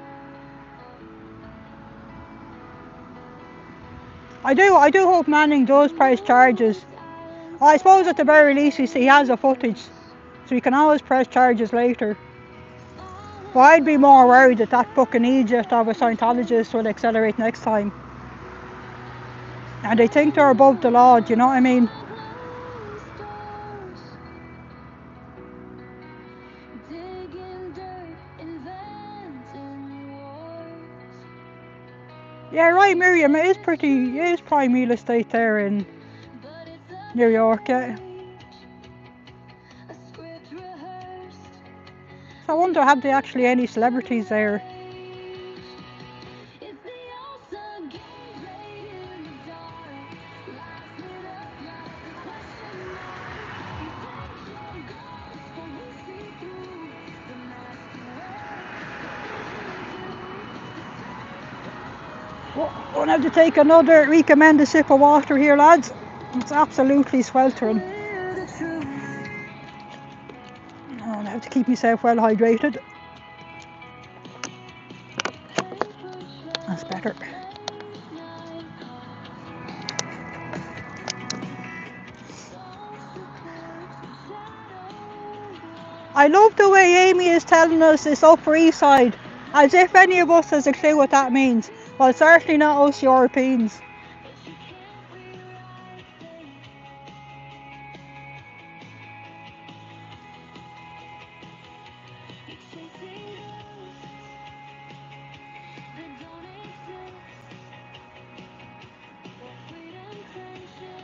I do hope Manning does press charges. I suppose at the very least he has the footage, so he can always press charges later. But I'd be more worried that that fucking Egypt of a Scientologist will accelerate next time. And they think they're above the law, do you know what I mean? Yeah, right, Miriam, it is prime real estate there in New York, yeah. So I wonder, have they actually any celebrities there? Well, I'm going to have to take another recommended sip of water here, lads. It's absolutely sweltering. I have to keep myself well hydrated. That's better. I love the way Amy is telling us this Upper East Side, as if any of us has a clue what that means. Well, certainly not us Europeans.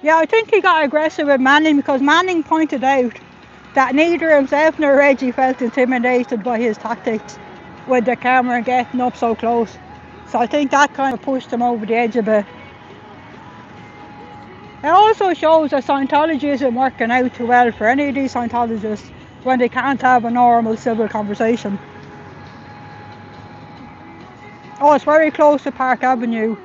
Yeah, I think he got aggressive with Manning because Manning pointed out that neither himself nor Reggie felt intimidated by his tactics with the camera getting up so close. So I think that kind of pushed him over the edge a bit. It also shows that Scientology isn't working out too well for any of these Scientologists when they can't have a normal civil conversation. Oh, it's very close to Park Avenue.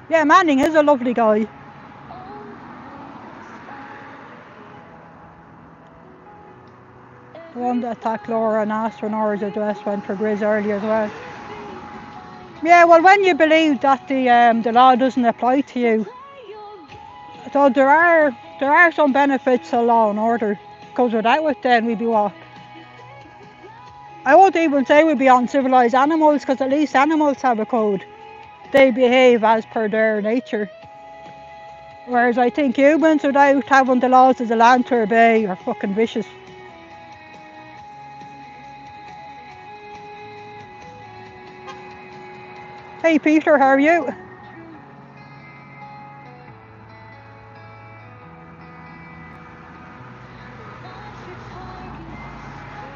Yeah, Manning is a lovely guy. The one that attacked Laura and asked for Nora's address went for Grizz earlier as well. Yeah, well, when you believe that the law doesn't apply to you, so there are some benefits to law and order. Because without it, then we'd be what? I won't even say we'd be uncivilized animals, because at least animals have a code. They behave as per their nature. Whereas I think humans, without having the laws of the land to obey, are fucking vicious. Hey Peter, how are you?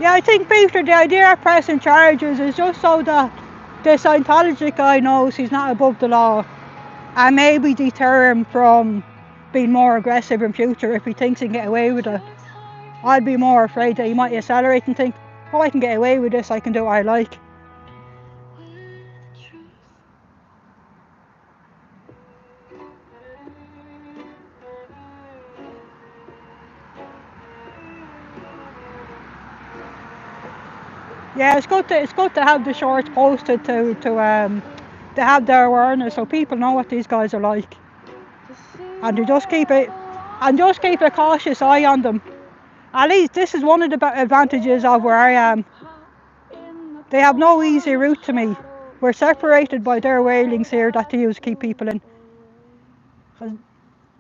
Yeah, I think Peter, the idea of pressing charges is just so that the Scientology guy knows he's not above the law and maybe deter him from being more aggressive in future if he thinks he can get away with it. I'd be more afraid that he might accelerate and think, oh, I can get away with this, I can do what I like. Yeah, it's good to have the shorts posted to have their awareness so people know what these guys are like. And to just keep a cautious eye on them. At least this is one of the advantages of where I am. They have no easy route to me. We're separated by their railings here that they use to keep people in.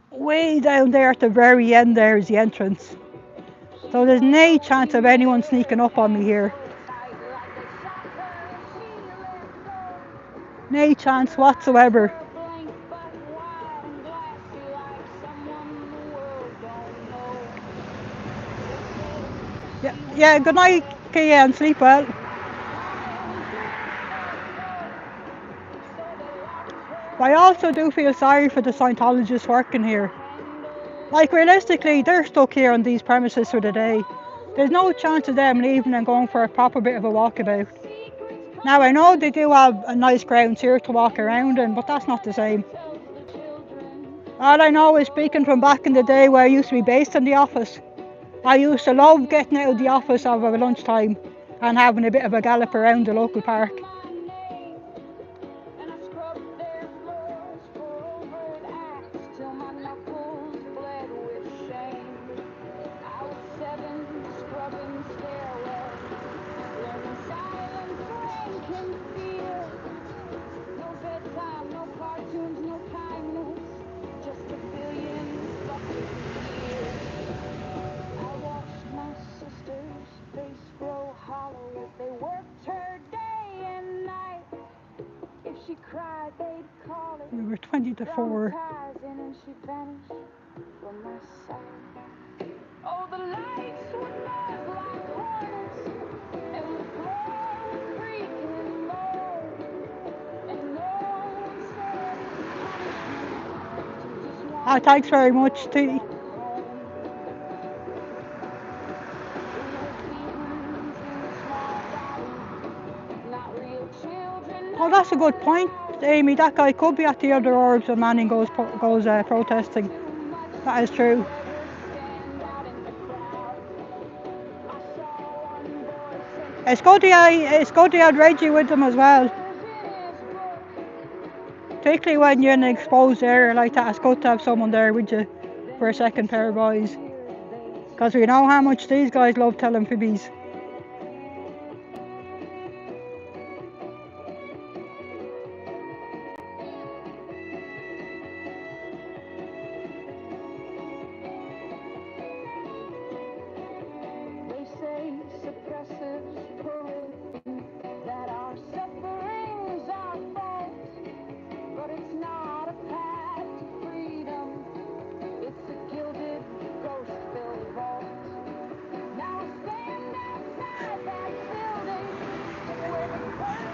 Way down there at the very end there is the entrance. So there's no chance of anyone sneaking up on me here. No chance whatsoever. Yeah, good night, Kia, and sleep well. But I also do feel sorry for the Scientologists working here. Like realistically, they're stuck here on these premises for the day. There's no chance of them leaving and going for a proper bit of a walkabout. Now I know they do have a nice grounds here to walk around in, but that's not the same. All I know is speaking from back in the day where I used to be based in the office, I used to love getting out of the office over lunchtime and having a bit of a gallop around the local park. We were 20 to 4. Oh, the lights would buzz like hornets, and the floor was creaking low, and no one said it's punishment. Thanks very much, T. Oh, that's a good point, Amy. That guy could be at the other orbs when Manning goes protesting. That is true. It's good they had Reggie with them as well. Particularly when you're in an exposed area like that, it's good to have someone there with you for a second pair of eyes. Because we know how much these guys love telling fibbies.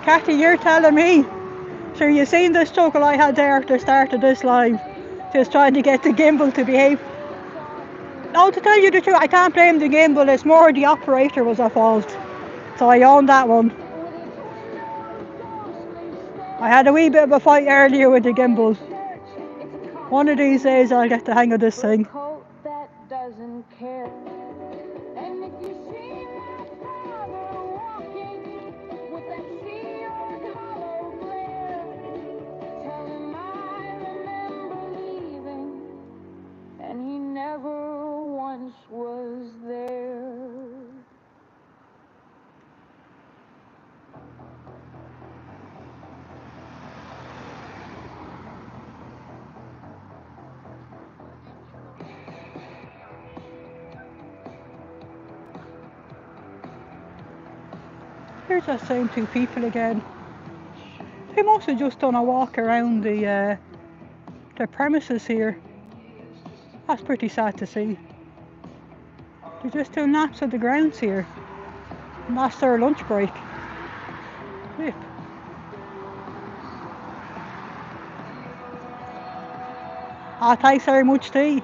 Cathy, you're telling me. Sure, you seen the struggle I had there at the start of this live. Just trying to get the gimbal to behave. No, to tell you the truth, I can't blame the gimbal. It's more the operator was at fault. So I own that one. I had a wee bit of a fight earlier with the gimbal. One of these days I'll get the hang of this thing. Here's that same two people again. They must have just done a walk around the premises here. That's pretty sad to see. They're just doing laps of the grounds here. And that's their lunch break. Flip. Thanks very much, T.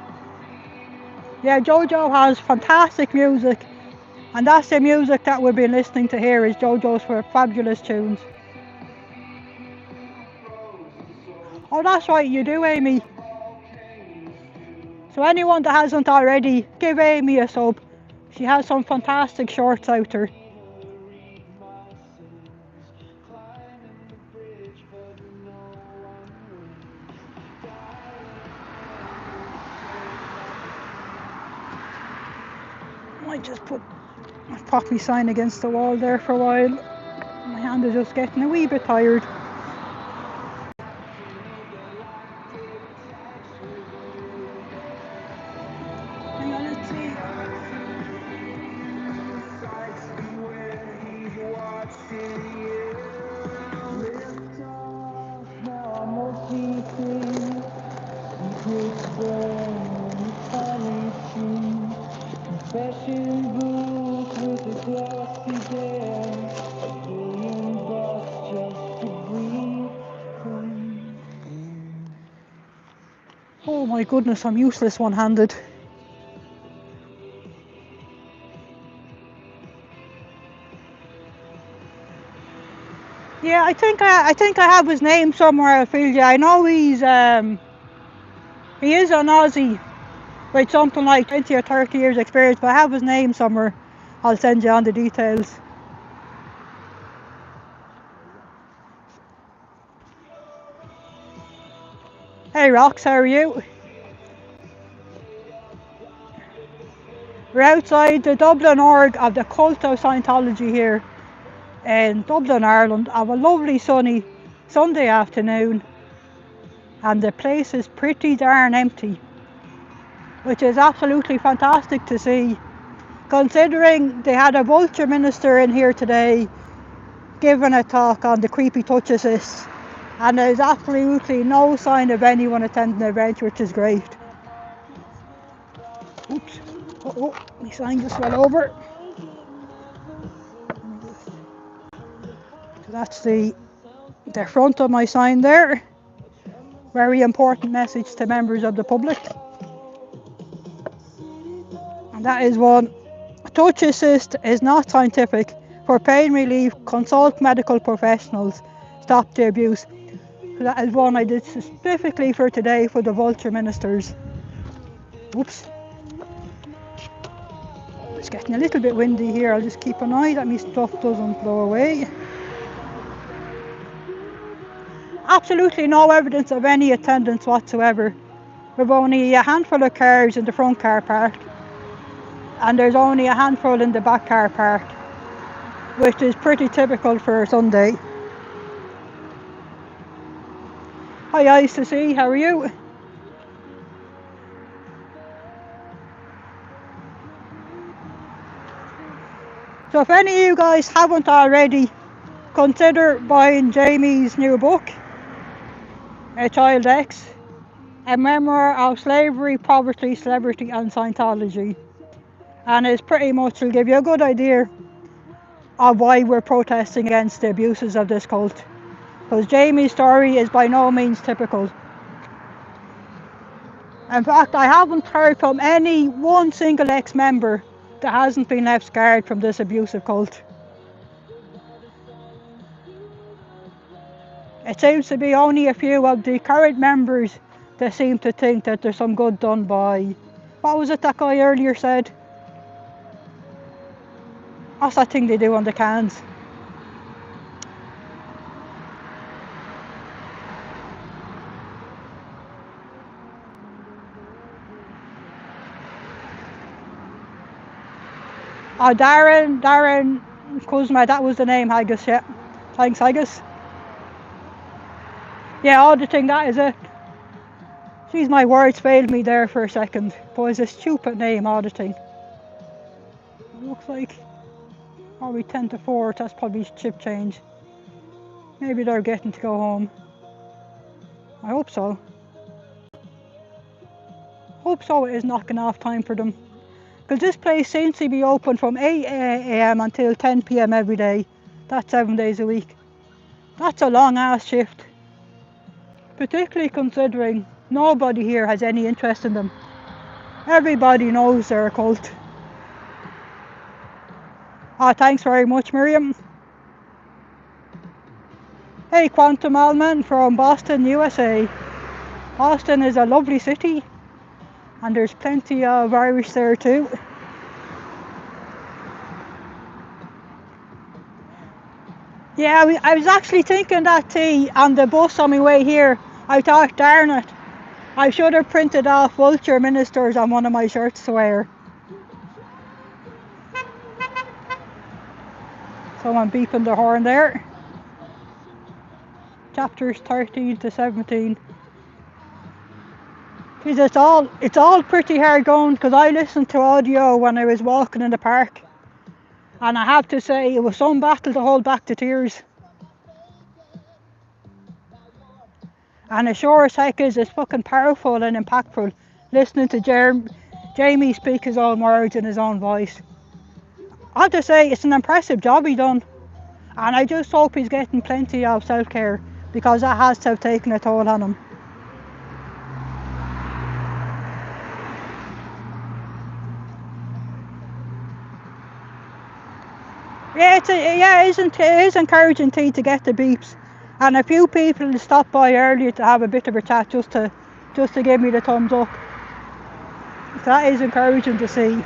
Yeah, Jojo has fantastic music. And that's the music that we've been listening to here is Jojo's fabulous tunes. Oh, that's right, you do, Amy. So anyone that hasn't already, give Amy a sub. She has some fantastic shorts out there. I just I've popped my sign against the wall there for a while. My hand is just getting a wee bit tired. Hang on, let's see. Oh my goodness, I'm useless one-handed. Yeah, I think I have his name somewhere, Ophelia. I know he is an Aussie with something like 20 or 30 years experience, but I have his name somewhere. I'll send you on the details. Hey Rox, how are you? We're outside the Dublin org of the Cult of Scientology here in Dublin, Ireland. I have a lovely sunny Sunday afternoon and the place is pretty darn empty, which is absolutely fantastic to see, considering they had a vulture minister in here today giving a talk on the creepy touchicists, and there's absolutely no sign of anyone attending the event, which is great. Oops. Oh, my sign just fell over. So that's the front of my sign there. Very important message to members of the public. And that is one: touch assist is not scientific. For pain relief, consult medical professionals. Stop the abuse. So that is one I did specifically for today for the vulture ministers. Oops. It's getting a little bit windy here. I'll just keep an eye that my stuff doesn't blow away. Absolutely no evidence of any attendance whatsoever. We've only a handful of cars in the front car park, and there's only a handful in the back car park, which is pretty typical for a Sunday. Hi, nice to see. How are you? So if any of you guys haven't already, consider buying Jamie's new book, Child X, A Memoir of Slavery, Poverty, Celebrity and Scientology. And it's pretty much will give you a good idea of why we're protesting against the abuses of this cult. Because Jamie's story is by no means typical. In fact, I haven't heard from any one single ex-member that hasn't been left scarred from this abusive cult. It seems to be only a few of the current members that seem to think that there's some good done by, what was it that guy earlier said? What's that thing they do on the cans? Oh, Darren Kuzma, that was the name, Haggis, yeah. Thanks, Haggis. Yeah, auditing, that is it. Jeez, my words failed me there for a second. But it's a stupid name, auditing. It looks like probably 10 to 4, that's probably chip change. Maybe they're getting to go home. I hope so. Hope so it is knocking off time for them. Because this place seems to be open from 8 AM until 10 PM every day. That's 7 days a week. That's a long ass shift. Particularly considering nobody here has any interest in them. Everybody knows they're a cult. Ah, thanks very much, Miriam. Hey, Quantum Alman from Boston, USA. Boston is a lovely city, and there's plenty of Irish there too. Yeah, I was actually thinking that tea on the bus on my way here. I thought, darn it, I should have printed off Vulture Ministers on one of my shirts to wear. Someone beeping the horn there. Chapters 13 to 17. Jeez, it's all pretty hard going because I listened to audio when I was walking in the park. And I have to say, it was some battle to hold back the tears. And it sure as heck is, it's fucking powerful and impactful listening to Jamie speak his own words in his own voice. I have to say, it's an impressive job he done. And I just hope he's getting plenty of self-care because that has to have taken a toll on him. Yeah, it is encouraging to get the beeps. And a few people stopped by earlier to have a bit of a chat just to give me the thumbs up. That is encouraging to see.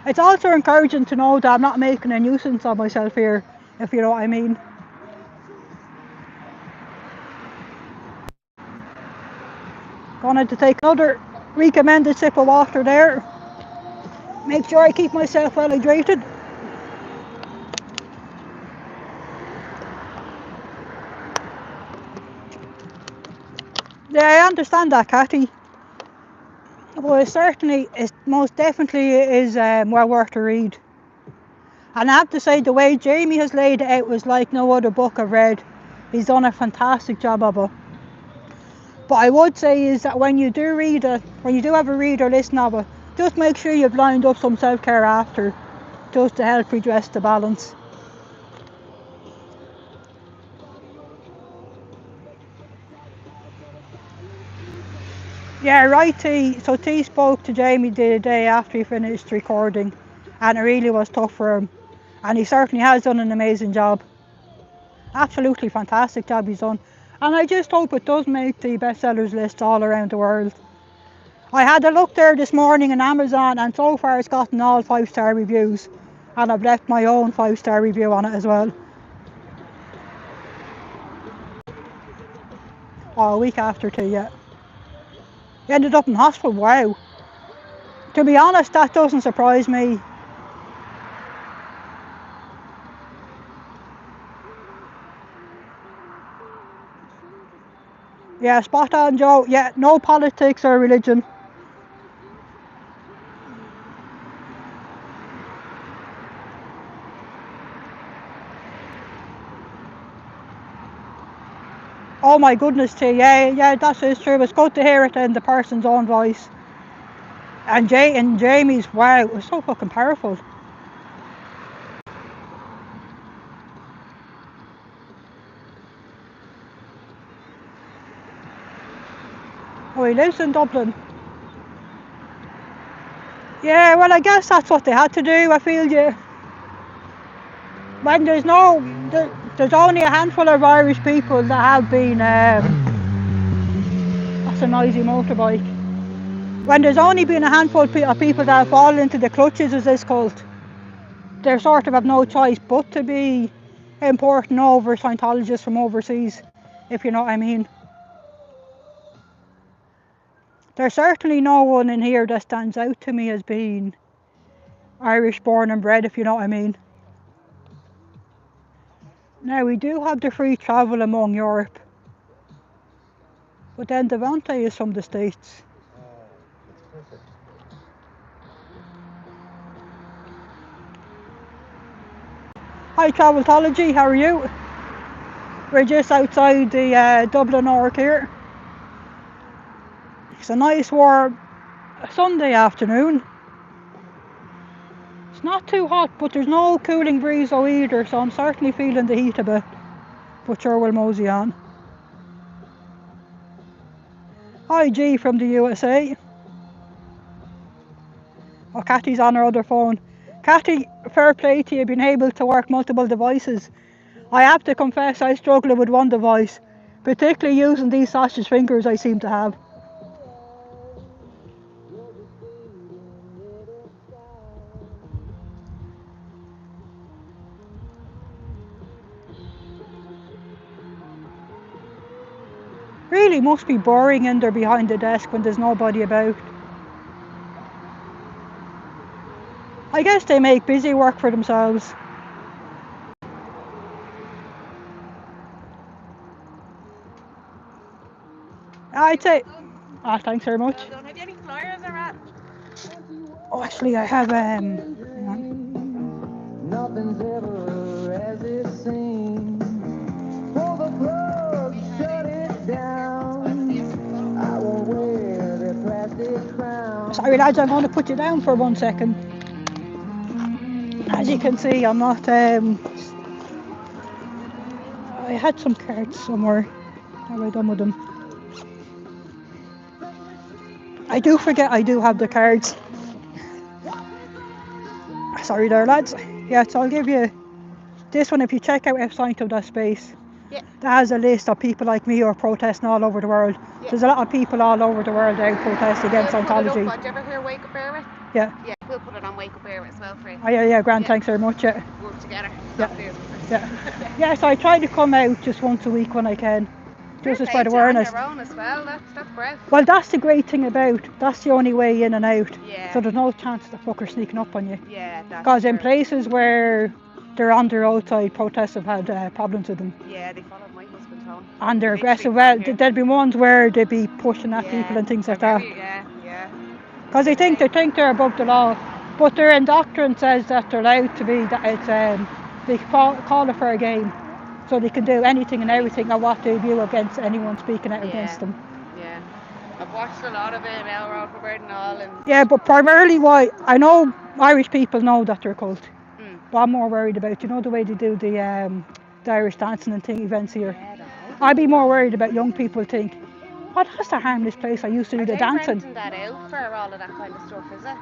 It's also encouraging to know that I'm not making a nuisance of myself here, if you know what I mean. Going to take another recommended sip of water there. Make sure I keep myself well hydrated. Yeah, I understand that, Cathy. Well, it most definitely is well worth a read. And I have to say, the way Jamie has laid it out was like no other book I've read. He's done a fantastic job of it. But I would say is that when you do have a read or listen of it, just make sure you've lined up some self-care after, just to help redress the balance. Yeah, right, T. So T spoke to Jamie the day after he finished recording, and it really was tough for him. And he certainly has done an amazing job. Absolutely fantastic job he's done. And I just hope it does make the bestsellers list all around the world. I had a look there this morning on Amazon, and so far it's gotten all 5-star reviews. And I've left my own 5-star review on it as well. Oh, a week after too, yeah. He ended up in hospital, wow. To be honest, that doesn't surprise me. Yeah, spot on, Joe. Yeah, no politics or religion. Oh my goodness, T. Yeah, that is true. It's good to hear it in the person's own voice. And Jamie's, wow, it was so fucking powerful. Oh, he lives in Dublin. Yeah, well, I guess that's what they had to do. I feel you. When there's only a handful of Irish people that have been. That's a noisy motorbike. When there's only been a handful of people that have fallen into the clutches of this cult, they sort of have no choice but to be importing over Scientologists from overseas, if you know what I mean. There's certainly no one in here that stands out to me as being Irish born and bred, if you know what I mean. Now, we do have the free travel among Europe, but then Devante is from the States. Hi Traveltology, how are you? We're just outside the Dublin Arc here. It's a nice warm Sunday afternoon. It's not too hot, but there's no cooling breeze either, so I'm certainly feeling the heat a bit. But sure, we'll mosey on. Hi G from the USA. Oh, Cathy's on her other phone. Cathy, fair play to you, being able to work multiple devices. I have to confess I struggle with one device, particularly using these sausage fingers I seem to have. Really must be boring in there behind the desk when there's nobody about. I guess they make busy work for themselves. I'd say... Ah, thanks very much. Well done. Have you any flyers or what? Oh, actually I have... hang on. Nothing's ever as it seems. Pull the plug, shut it down. I won't wear their plastic crown. Sorry lads, I'm going to put you down for 1 second. As you can see, I'm not... I had some cards somewhere. How have I done with them? I do forget I do have the cards. Sorry there lads. Yeah, so I'll give you this one. If you check out fsciento.space, Yeah. that has a list of people like me who are protesting all over the world. Yeah. There's a lot of people all over the world out protesting against We'll put it Scientology. up. Did you ever hear Wake Up Era? Yeah. Yeah, we'll put it on Wake Up Era as well for you. Oh yeah, grand, Yeah. thanks very much. Yeah. Work together. Yeah. Not food. Yeah. Yeah, so I try to come out just once a week when I can. Just to spread awareness. On your own as well. That's great. Well, that's the great thing about, that's the only way in and out. Yeah. So there's no chance the fucker sneaking up on you. Yeah, that's Because in true. places where they're on the roadside, protests have had problems with them. Yeah, they followed my husband's home. And they're Literally aggressive. Well, from here. there'd be ones where they'd be pushing at Yeah, people and things like they're that. very- Yeah. Because they think they're above the law. But their indoctrination says that they're allowed to be, that it's, they call it for a game. So they can do anything and everything of what they view against anyone speaking out against them. Yeah. I've watched a lot of it, El Rockford and all. And Yeah, but primarily why, I know Irish people know that they're a cult. But I'm more worried about, you know, the way they do the Irish dancing and events here. I'd be more worried about young people think, oh, that's a harmless place, I used to do the dancing. renting that out for all of that kind of stuff, is it?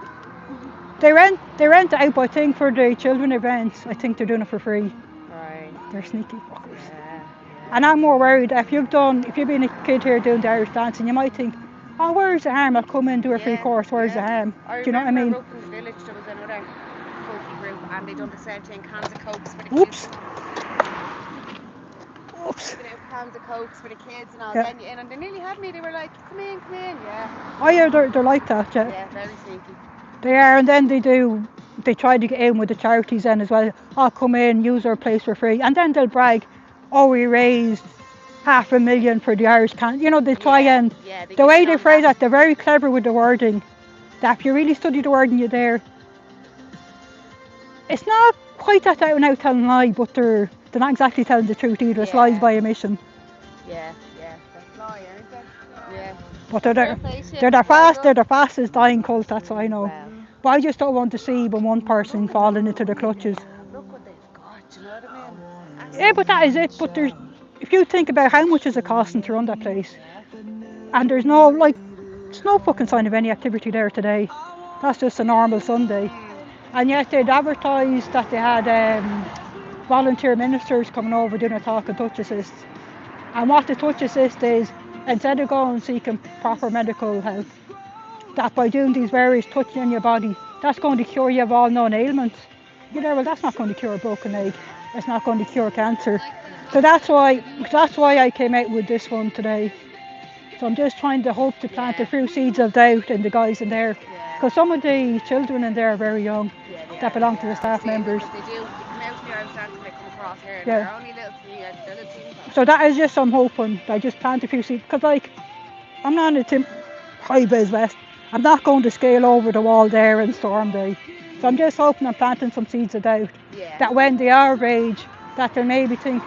They rent it out, but I think for the children events, I think they're doing it for free. Right. They're sneaky fuckers. Yeah. And I'm more worried, if you've been a kid here doing the Irish dancing, you might think, oh, where's the harm? I'll come in, do a free course, where's the harm? Do you know what I mean? Up in the village there was another culty group and they done the same thing, cans of cokes for the Whoops. kids. Oops. Giving out cans of cokes for the kids and all Yeah. that. And they nearly had me, they were like, come in, yeah. Oh yeah, they're like that, yeah. Yeah, very sneaky. They are, and then they try to get in with the charities then as well. Oh, come in, use our place for free. And then they'll brag, oh, we raised $500,000 for the Irish cancer. You know, they try and, the way they phrase that, they're very clever with the wording. That if you really study the wording you're there, it's not quite that out and out telling a lie, but they're not exactly telling the truth either. It's lies by omission. Yeah, that's lie, isn't it? Yeah. But they're the fastest dying cult, that's what I know. Well. But I just don't want to see one person falling into their clutches. Look what they've got, do you know what I mean? Yeah, but that is it. But if you think about how much is it costing to run that place, and there's no, like, there's no fucking sign of any activity there today. That's just a normal Sunday. And yet they'd advertised that they had volunteer ministers coming over doing a talk on touch assist. And what the touch assist is, instead of going and seeking proper medical help, that by doing these various touching in your body, that's going to cure you of all known ailments. You know, well, that's not going to cure a broken leg. It's not going to cure cancer. So that's why I came out with this one today. So I'm just trying to hope to plant a few seeds of doubt in the guys in there. Because some of the children in there are very young that belong to the staff members. They do. You come out here, I was starting to come across here, and Yeah. they're only little teens. So that is just I'm hoping that I just plant a few seeds. Because like, I'm not in a high biz vest. I'm not going to scale over the wall there in Storm Day. So I'm just hoping I'm planting some seeds of doubt. Yeah. That when they are of age, that they'll maybe think,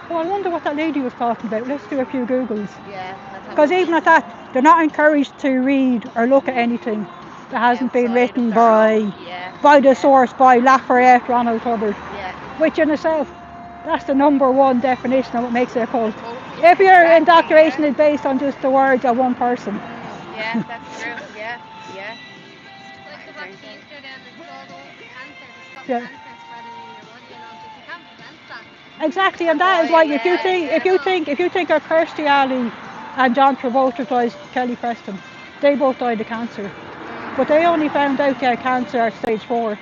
oh, I wonder what that lady was talking about. Let's do a few Googles. Yeah. Because even at that, they're not encouraged to read or look at anything that hasn't been Outside written of their by the source, by Lafayette, Ronald Hubbard. Yeah. Which in itself, that's the number one definition of what makes it a cult. Totally. If your Exactly, indoctrination yeah. is based on just the words of one person. Yeah, that's true. Yeah. Yeah. Like the vaccines do then, it's all over cancer, to stop Yeah. cancer spreading in your body, you know, so you can't prevent that. Exactly, and that is why if you think of Kirstie Alley and John Travolta died Kelly Preston, they both died of cancer. But they only found out they had cancer at stage 4.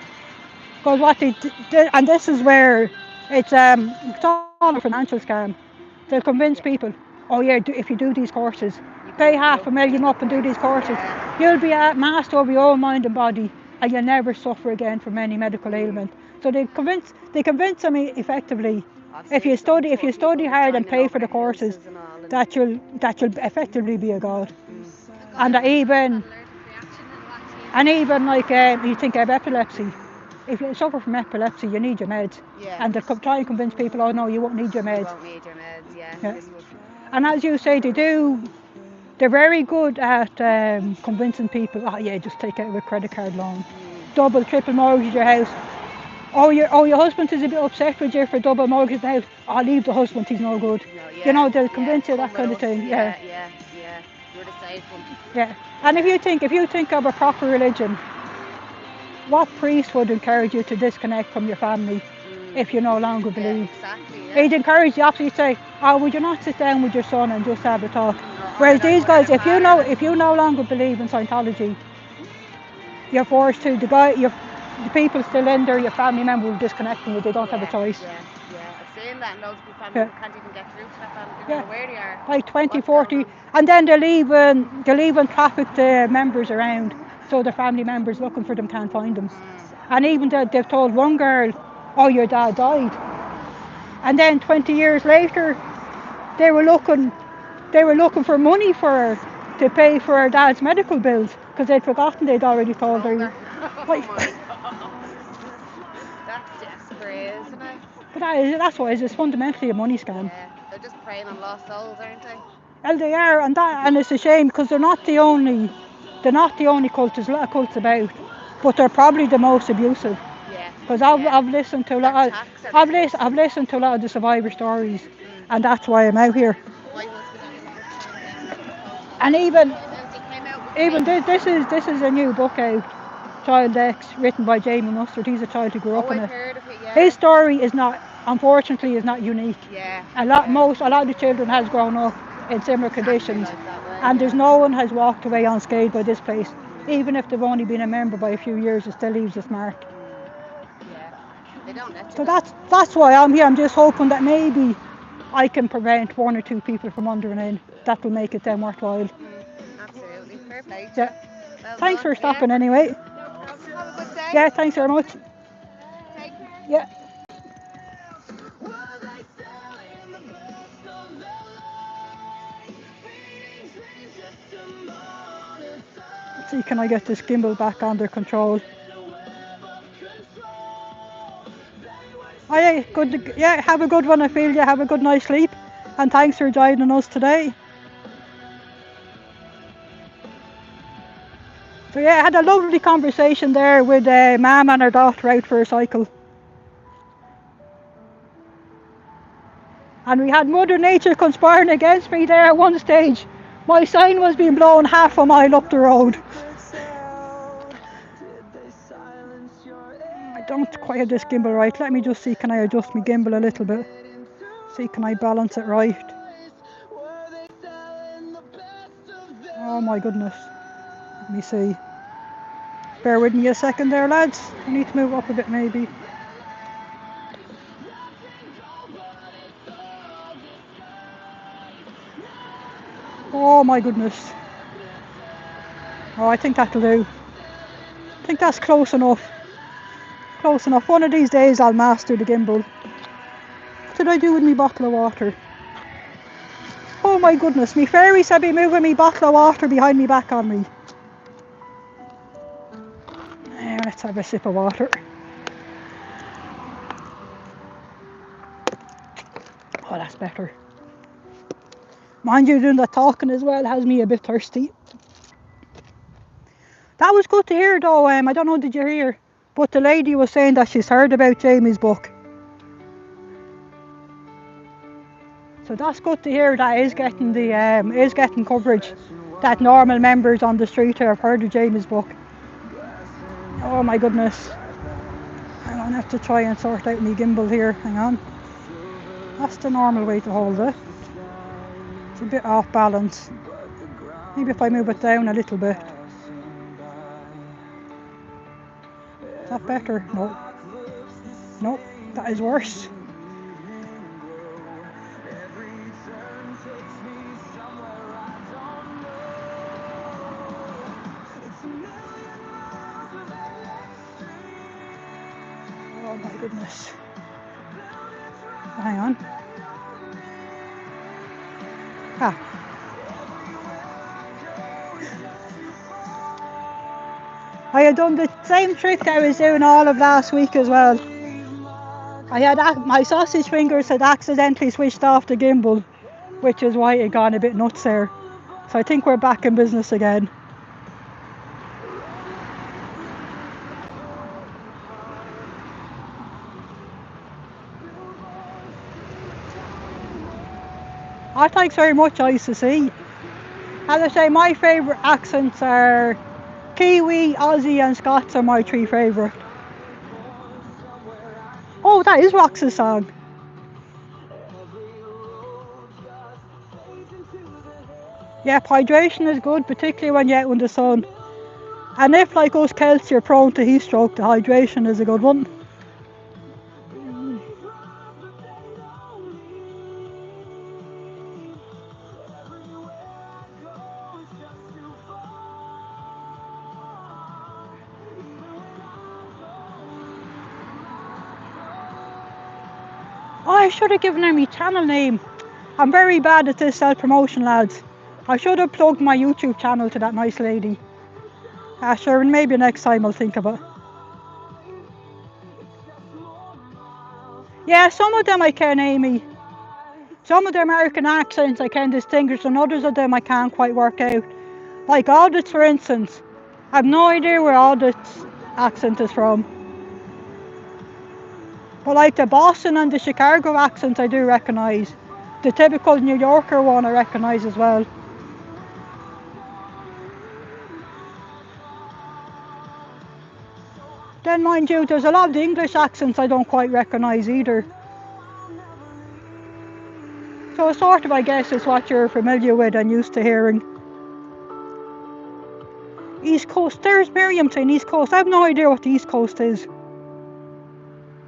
Because what they did, and this is where it's all a financial scam. They'll convince people, oh yeah, if you do these courses, pay $500,000 up and do these courses, you'll be master of your own mind and body, and you'll never suffer again from any medical ailment. So they convince them effectively, if you study hard and pay for the courses, that you'll effectively be a god. And that even like you think of epilepsy. If you suffer from epilepsy, you need your meds. Yeah. And they try and convince people, oh no, you won't need your meds. You won't need your meds, yeah. Yeah. And as you say, they're very good at convincing people, oh yeah, just take out a credit card loan. Double, triple mortgage your house. Oh, your husband is a bit upset with you for double mortgage the house. Oh, leave the husband, he's no good. No, yeah, You know, they'll convince you, that kind of thing. Yeah. You're the safe one. Yeah. And if you think of a proper religion, what priest would encourage you to disconnect from your family if you no longer believe? Exactly. Yeah. He'd encourage the opposite, say, oh, would you not sit down with your son and just have a talk? Whereas these guys, if you no longer believe in Scientology, you're forced to. The people still in there, your family member will disconnect from you. They don't have a choice. Yeah. I've seen that, and loads of family can't even get through to that family. They don't know where they are. Like 20, 40, and then they'll even traffic the members around, so the family members looking for them can't find them. And even they've told one girl, oh, your dad died. And then 20 years later, they were looking for money for her to pay for her dad's medical bills, because they'd forgotten they'd already told her. Oh my God. That's desperate, isn't it? But that's what it is. It's fundamentally a money scam. Yeah, they're just preying on lost souls, aren't they? Well, they are, and it's a shame, because they're not the only cult. There's a lot of cults about, but they're probably the most abusive. Yeah. Because I've listened to a lot I've listened to a lot of the survivor stories, and that's why I'm out here. My husband And even came out with this is a new book out, Child X, written by Jamie Mustard. He's a child who grew up in I've it. heard of it, yeah. His story is unfortunately not unique. Yeah. A lot of the children has grown up in similar conditions, Like that way, and there's no one has walked away unscathed by this place. Even if they've only been a member by a few years, it still leaves a mark. Yeah. They don't let you. So that's why I'm here. I'm just hoping that maybe I can prevent 1 or 2 people from wandering in. That will make it then worthwhile. Absolutely. Fair play. Yeah. Well Thanks done. for stopping anyway. No problem. Have a good day. Yeah, thanks very much. Take care. Yeah. Let's see, can I get this gimbal back under control? Oh yeah, good. Yeah, have a good one. I feel you have a good night's sleep, and thanks for joining us today. So yeah, I had a lovely conversation there with Mum and her daughter out for a cycle. And we had Mother Nature conspiring against me there at one stage, My sign was being blown half a mile up the road. I don't quite have this gimbal right. Let me just see, can I adjust my gimbal a little bit? See, can I balance it right? Oh my goodness. Let me see. Bear with me a second there, lads. I need to move up a bit maybe. Oh my goodness. Oh, I think that'll do. I think that's close enough. Close enough. One of these days I'll master the gimbal. What did I do with my bottle of water? Oh my goodness, me fairies have been moving me bottle of water behind me back on me. Let's have a sip of water. Oh, that's better. Mind you, doing the talking as well has me a bit thirsty. That was good to hear though. I don't know, did you hear? But the lady was saying that she's heard about Jamie's book. So that's good to hear. That is getting coverage. That normal members on the street have heard of Jamie's book. Oh my goodness. I'm gonna have to try and sort out my gimbal here. Hang on. That's the normal way to hold it. It's a bit off balance. Maybe if I move it down a little bit. Is that better? No. Nope, that is worse. Oh my goodness. Hang on. I had done the same trick I was doing all of last week as well. I had my sausage fingers had accidentally switched off the gimbal, which is why it gone a bit nuts there. So I think we're back in business again. Oh, thanks very much, ICC. As I say, my favourite accents are Kiwi, Aussie and Scots are my three favourite. Oh, that is Rox's song. Yep, hydration is good, particularly when you're out in the sun. And if, like us Celts, you're prone to heat stroke, the hydration is a good one. Oh, I should have given her my channel name. I'm very bad at this self-promotion, lads. I should have plugged my YouTube channel to that nice lady. Sure, maybe next time I'll think of it. Yeah, some of them I can, Amy. Some of the American accents I can distinguish, and others of them I can't quite work out. Like Audits, for instance. I have no idea where Audits' accent is from. But like the Boston and the Chicago accents I do recognise. The typical New Yorker one I recognise as well. Then mind you, there's a lot of the English accents I don't quite recognise either. So sort of, I guess, it's what you're familiar with and used to hearing. East Coast, there's Miriam saying East Coast. I have no idea what the East Coast is.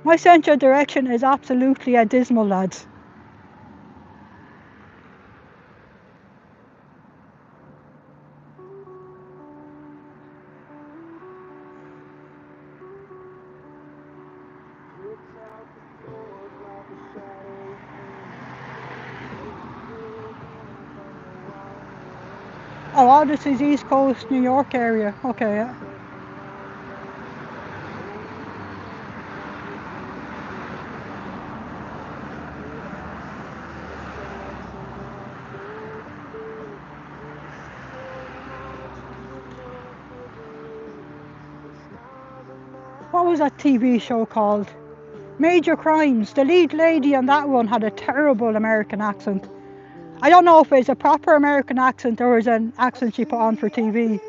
My sense of direction is absolutely dismal, lads. Oh, this is East Coast, New York area. Okay, yeah. What was that TV show called? Major Crimes. The lead lady on that one had a terrible American accent. I don't know if it's a proper American accent or is an accent she put on for TV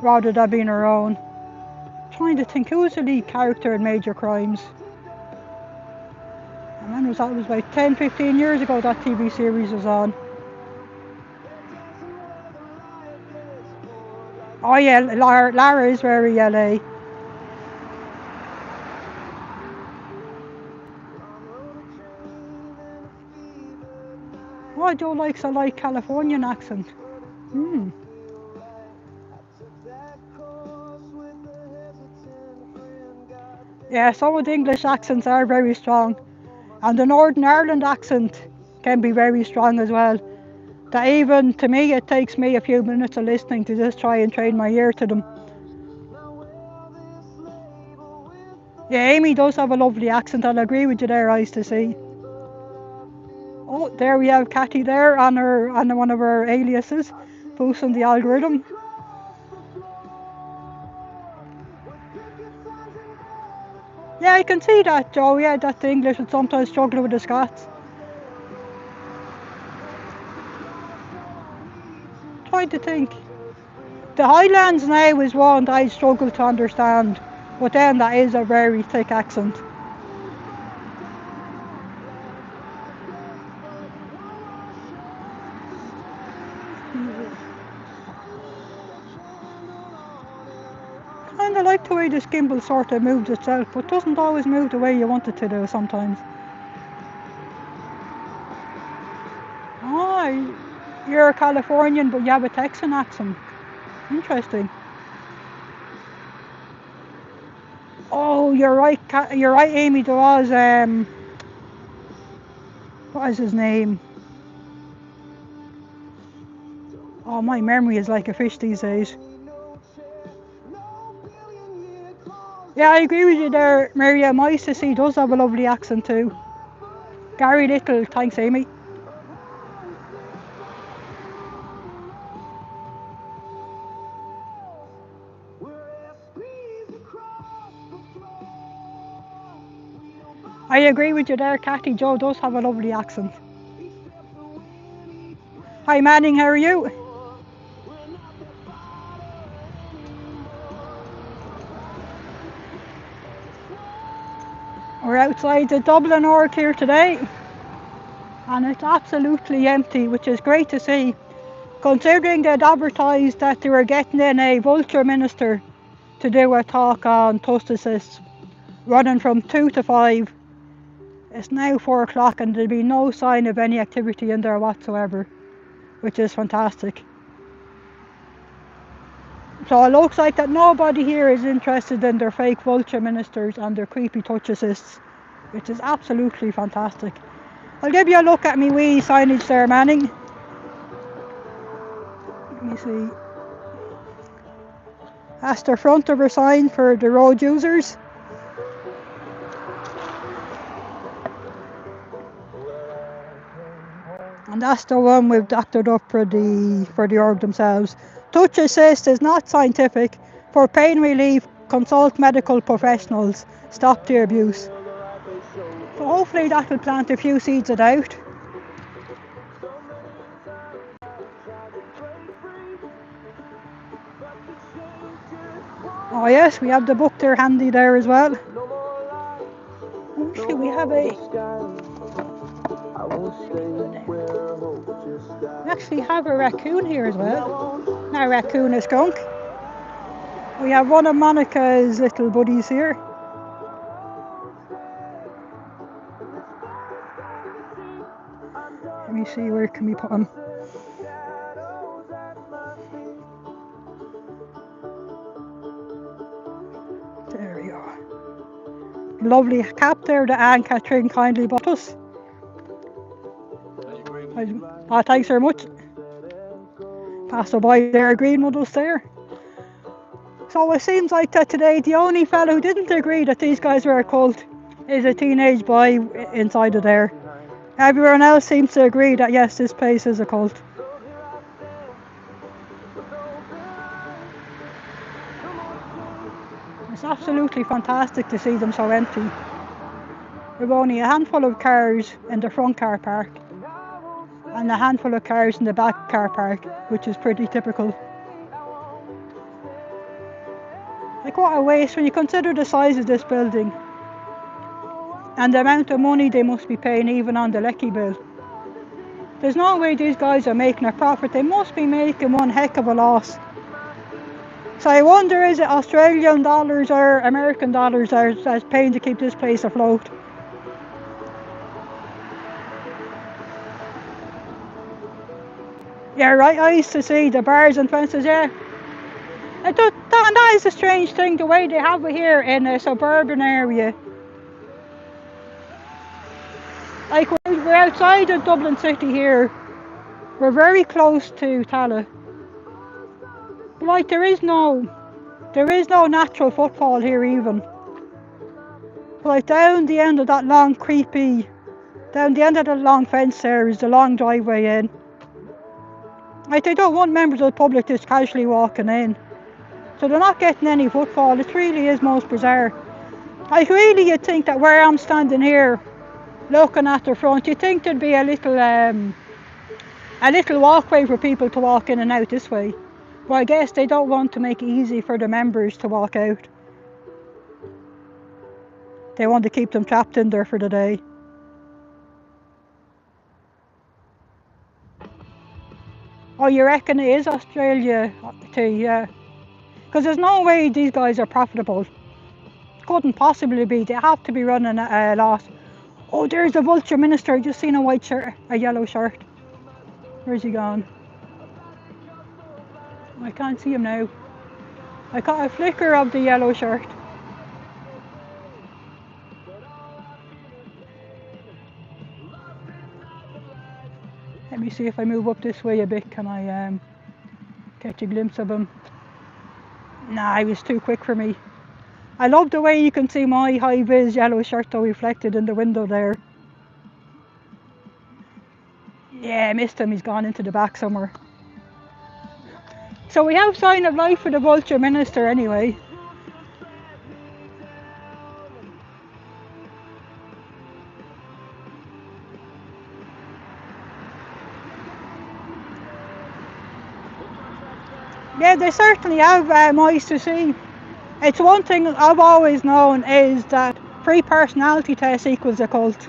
rather than being her own. I'm trying to think, who was the lead character in Major Crimes? And when was that? It was like 10-15 years ago that TV series was on. Oh yeah, Lara is very LA. Oh, I do like a light Californian accent. Yeah, some of the English accents are very strong. And the Northern Ireland accent can be very strong as well. That even to me, it takes me a few minutes of listening to just try and train my ear to them. Yeah, Amy does have a lovely accent. I'll agree with you there, Eyes to see. Oh, there we have Cathy there on one of her aliases, boosting the algorithm. Yeah, I can see that, Joe. Yeah, that the English would sometimes struggle with the Scots. Trying to think. The Highlands now is one that I struggle to understand, but then that is a very thick accent. Kind of like the way this gimbal sort of moves itself, but doesn't always move the way you want it to do sometimes. Oh, you're a Californian, but you have a Texan accent. Interesting. Oh, you're right, Amy. There was what is his name? Oh, my memory is like a fish these days. Yeah, I agree with you there, Maria. My sissy does have a lovely accent too. Gary Little, thanks, Amy. I agree with you there, Cathy. Joe does have a lovely accent. Hi, Manning, how are you? We're outside the Dublin org here today, and it's absolutely empty, which is great to see, considering they'd advertised that they were getting in a vulture minister to do a talk on tussists, running from 2 to 5. It's now 4 o'clock and there'll be no sign of any activity in there whatsoever, which is fantastic. So it looks like that nobody here is interested in their fake vulture ministers and their creepy tussists, which is absolutely fantastic. I'll give you a look at me wee signage there, Manning. Let me see. That's the front of our sign for the road users. And that's the one we've doctored up for the org themselves. Touch assist is not scientific. For pain relief, consult medical professionals. Stop the abuse. So hopefully that will plant a few seeds of doubt. Oh yes, we have the book there handy there as well. Actually, we have we actually have a raccoon here as well. Not a raccoon, a skunk. We have one of Monica's little buddies here. Let me see, where can we put him? There we go. Lovely cap there that Anne Catherine kindly bought us. Oh, thanks very much. Passerby there agreeing with us there. So it seems like that today the only fellow who didn't agree that these guys were a cult is a teenage boy inside of there. Everyone else seems to agree that yes, this place is a cult. It's absolutely fantastic to see them so empty. There are only a handful of cars in the front car park. and a handful of cars in the back car park, which is pretty typical. Like, what a waste when you consider the size of this building and the amount of money they must be paying even on the lecky bill. There's no way these guys are making a profit. They must be making one heck of a loss. So I wonder, is it Australian dollars or American dollars that's paying to keep this place afloat? Yeah, right, I used to see the bars and fences, yeah. That is a strange thing, the way they have it here in a suburban area. Like, we're outside of Dublin city here. We're very close to Tala. But like, there is no natural footfall here even. But like, down the end of that long fence there is the long driveway in. Like, they don't want members of the public just casually walking in. So they're not getting any footfall. It really is most bizarre. Like, really, you'd think that where I'm standing here, looking at the front, you'd think there'd be a little walkway for people to walk in and out this way. But I guess they don't want to make it easy for the members to walk out. They want to keep them trapped in there for the day. Oh, you reckon it is Australia too? Yeah. Because there's no way these guys are profitable. Couldn't possibly be. They have to be running a loss. Oh, there's the vulture minister. I just seen a white shirt, a yellow shirt. Where's he gone? I can't see him now. I caught a flicker of the yellow shirt. Let me see if I move up this way a bit. Can I catch a glimpse of him? Nah, he was too quick for me. I love the way you can see my high-vis yellow shirt though reflected in the window there. Yeah, I missed him. He's gone into the back somewhere. So we have sign of life for the vulture minister anyway. Yeah, they certainly have eyes to see. It's one thing I've always known is that 3 personality tests equals a cult.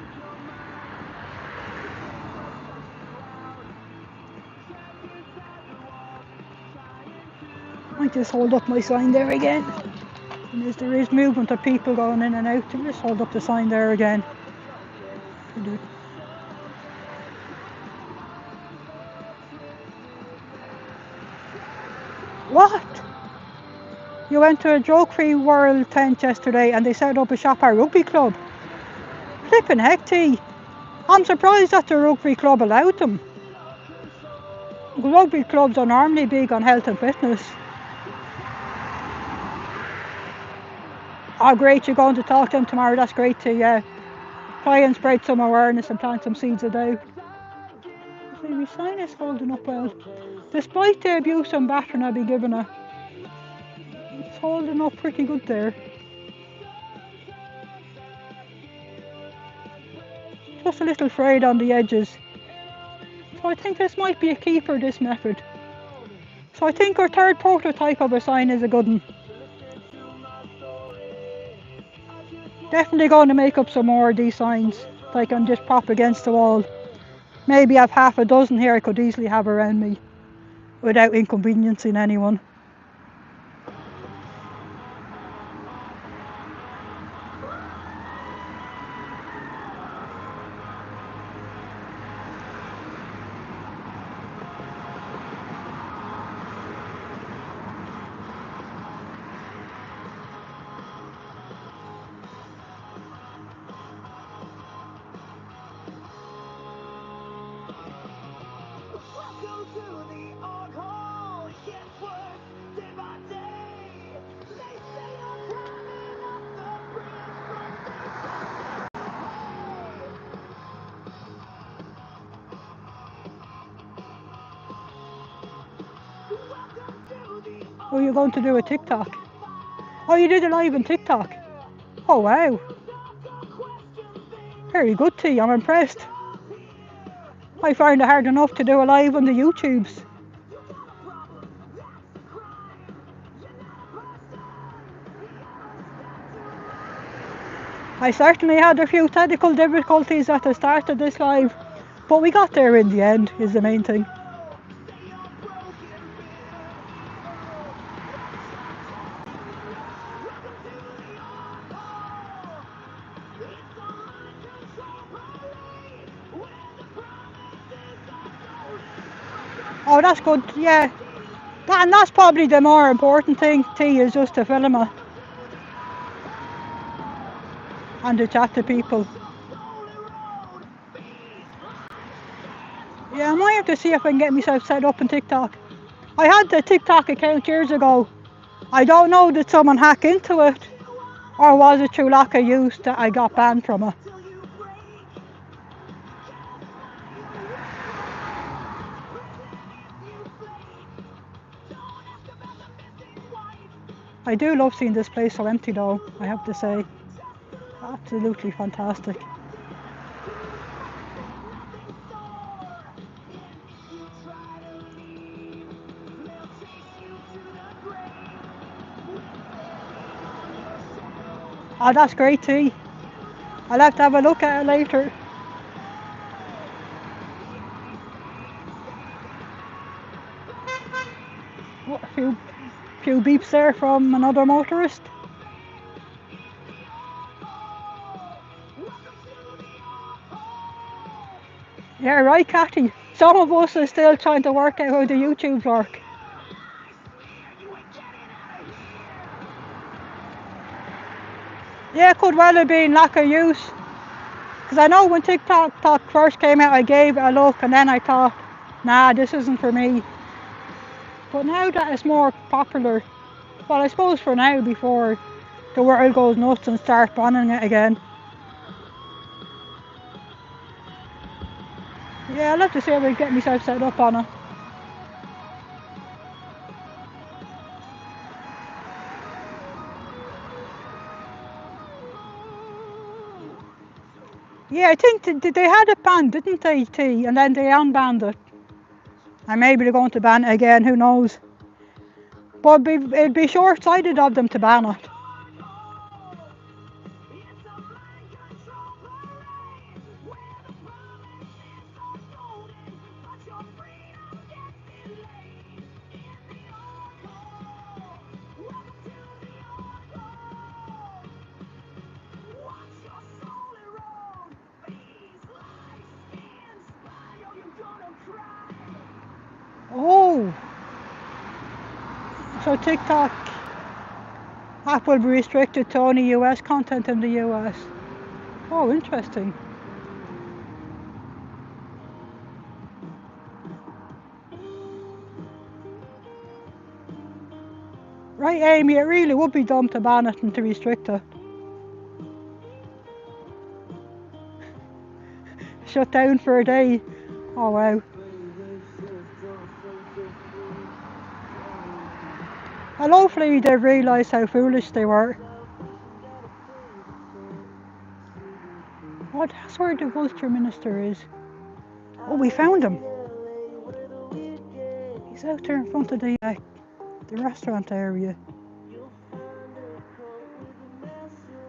I just hold up my sign there again. And as there is movement of people going in and out, just hold up the sign there again. What? You went to a drug-free world tent yesterday and they set up a shop at a rugby club? Flippin' heck, T. I'm surprised that the rugby club allowed them. Rugby clubs are normally big on health and fitness. Oh great, you're going to talk to them tomorrow, that's great to try and spread some awareness and plant some seeds of doubt. My sign is holding up well. Despite the abuse and battering I've been giving her, it's holding up pretty good there. Just a little frayed on the edges. So I think this might be a keeper, this method. So I think our third prototype of a sign is a good one. Definitely going to make up some more of these signs that I can just prop against the wall. Maybe I've half a dozen here I could easily have around me without inconveniencing anyone. Oh, you're going to do a TikTok? Oh, you did it live on TikTok? Oh, wow. Very good, T. I'm impressed. I find it hard enough to do a live on the YouTubes. I certainly had a few technical difficulties at the start of this live, but we got there in the end, is the main thing. Oh, that's good, yeah. And that's probably the more important thing, T, is just to film it. And to chat to people. Yeah, I might have to see if I can get myself set up on TikTok. I had the TikTok account years ago. I don't know, did someone hack into it? Or was it through lack of use that I got banned from it? I do love seeing this place so empty though, I have to say. Absolutely fantastic. Oh, that's great tea. I'll have to have a look at it later. What, a few beeps there from another motorist. Yeah, right, Cathy. Some of us are still trying to work out how the YouTubes work. Yeah, it could well have been lack of use. Because I know when TikTok first came out, I gave it a look and then I thought, nah, this isn't for me. But now that it's more popular, well, I suppose for now, before the world goes nuts and start banning it again. Yeah, I'll have to see if I can get myself set up on it. Yeah, I think they had it banned, didn't they, T? And then they unbanned it. And maybe they're going to ban it again, who knows. But it'd be short-sighted of them to ban it. Oh! So TikTok app will be restricted to only US content in the US. Oh, interesting. Right, Amy, it really would be dumb to ban it and to restrict it. Shut down for a day. Oh, wow. Well, hopefully they realised how foolish they were. Oh, that's where the vulture minister is. Oh, we found him. He's out there in front of the restaurant area.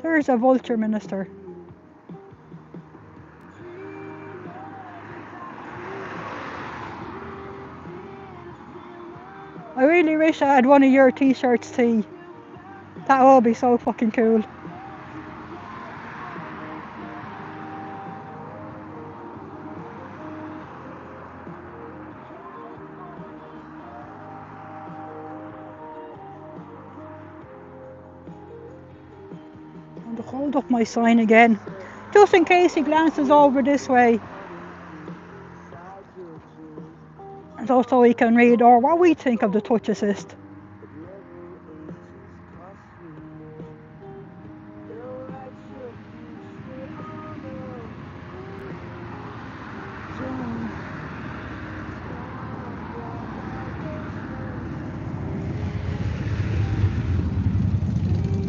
There's a vulture minister. I really wish I had one of your t-shirts, T. That would be so fucking cool. And hold up my sign again, just in case he glances over this way. And also he can read or what we think of the touch assist.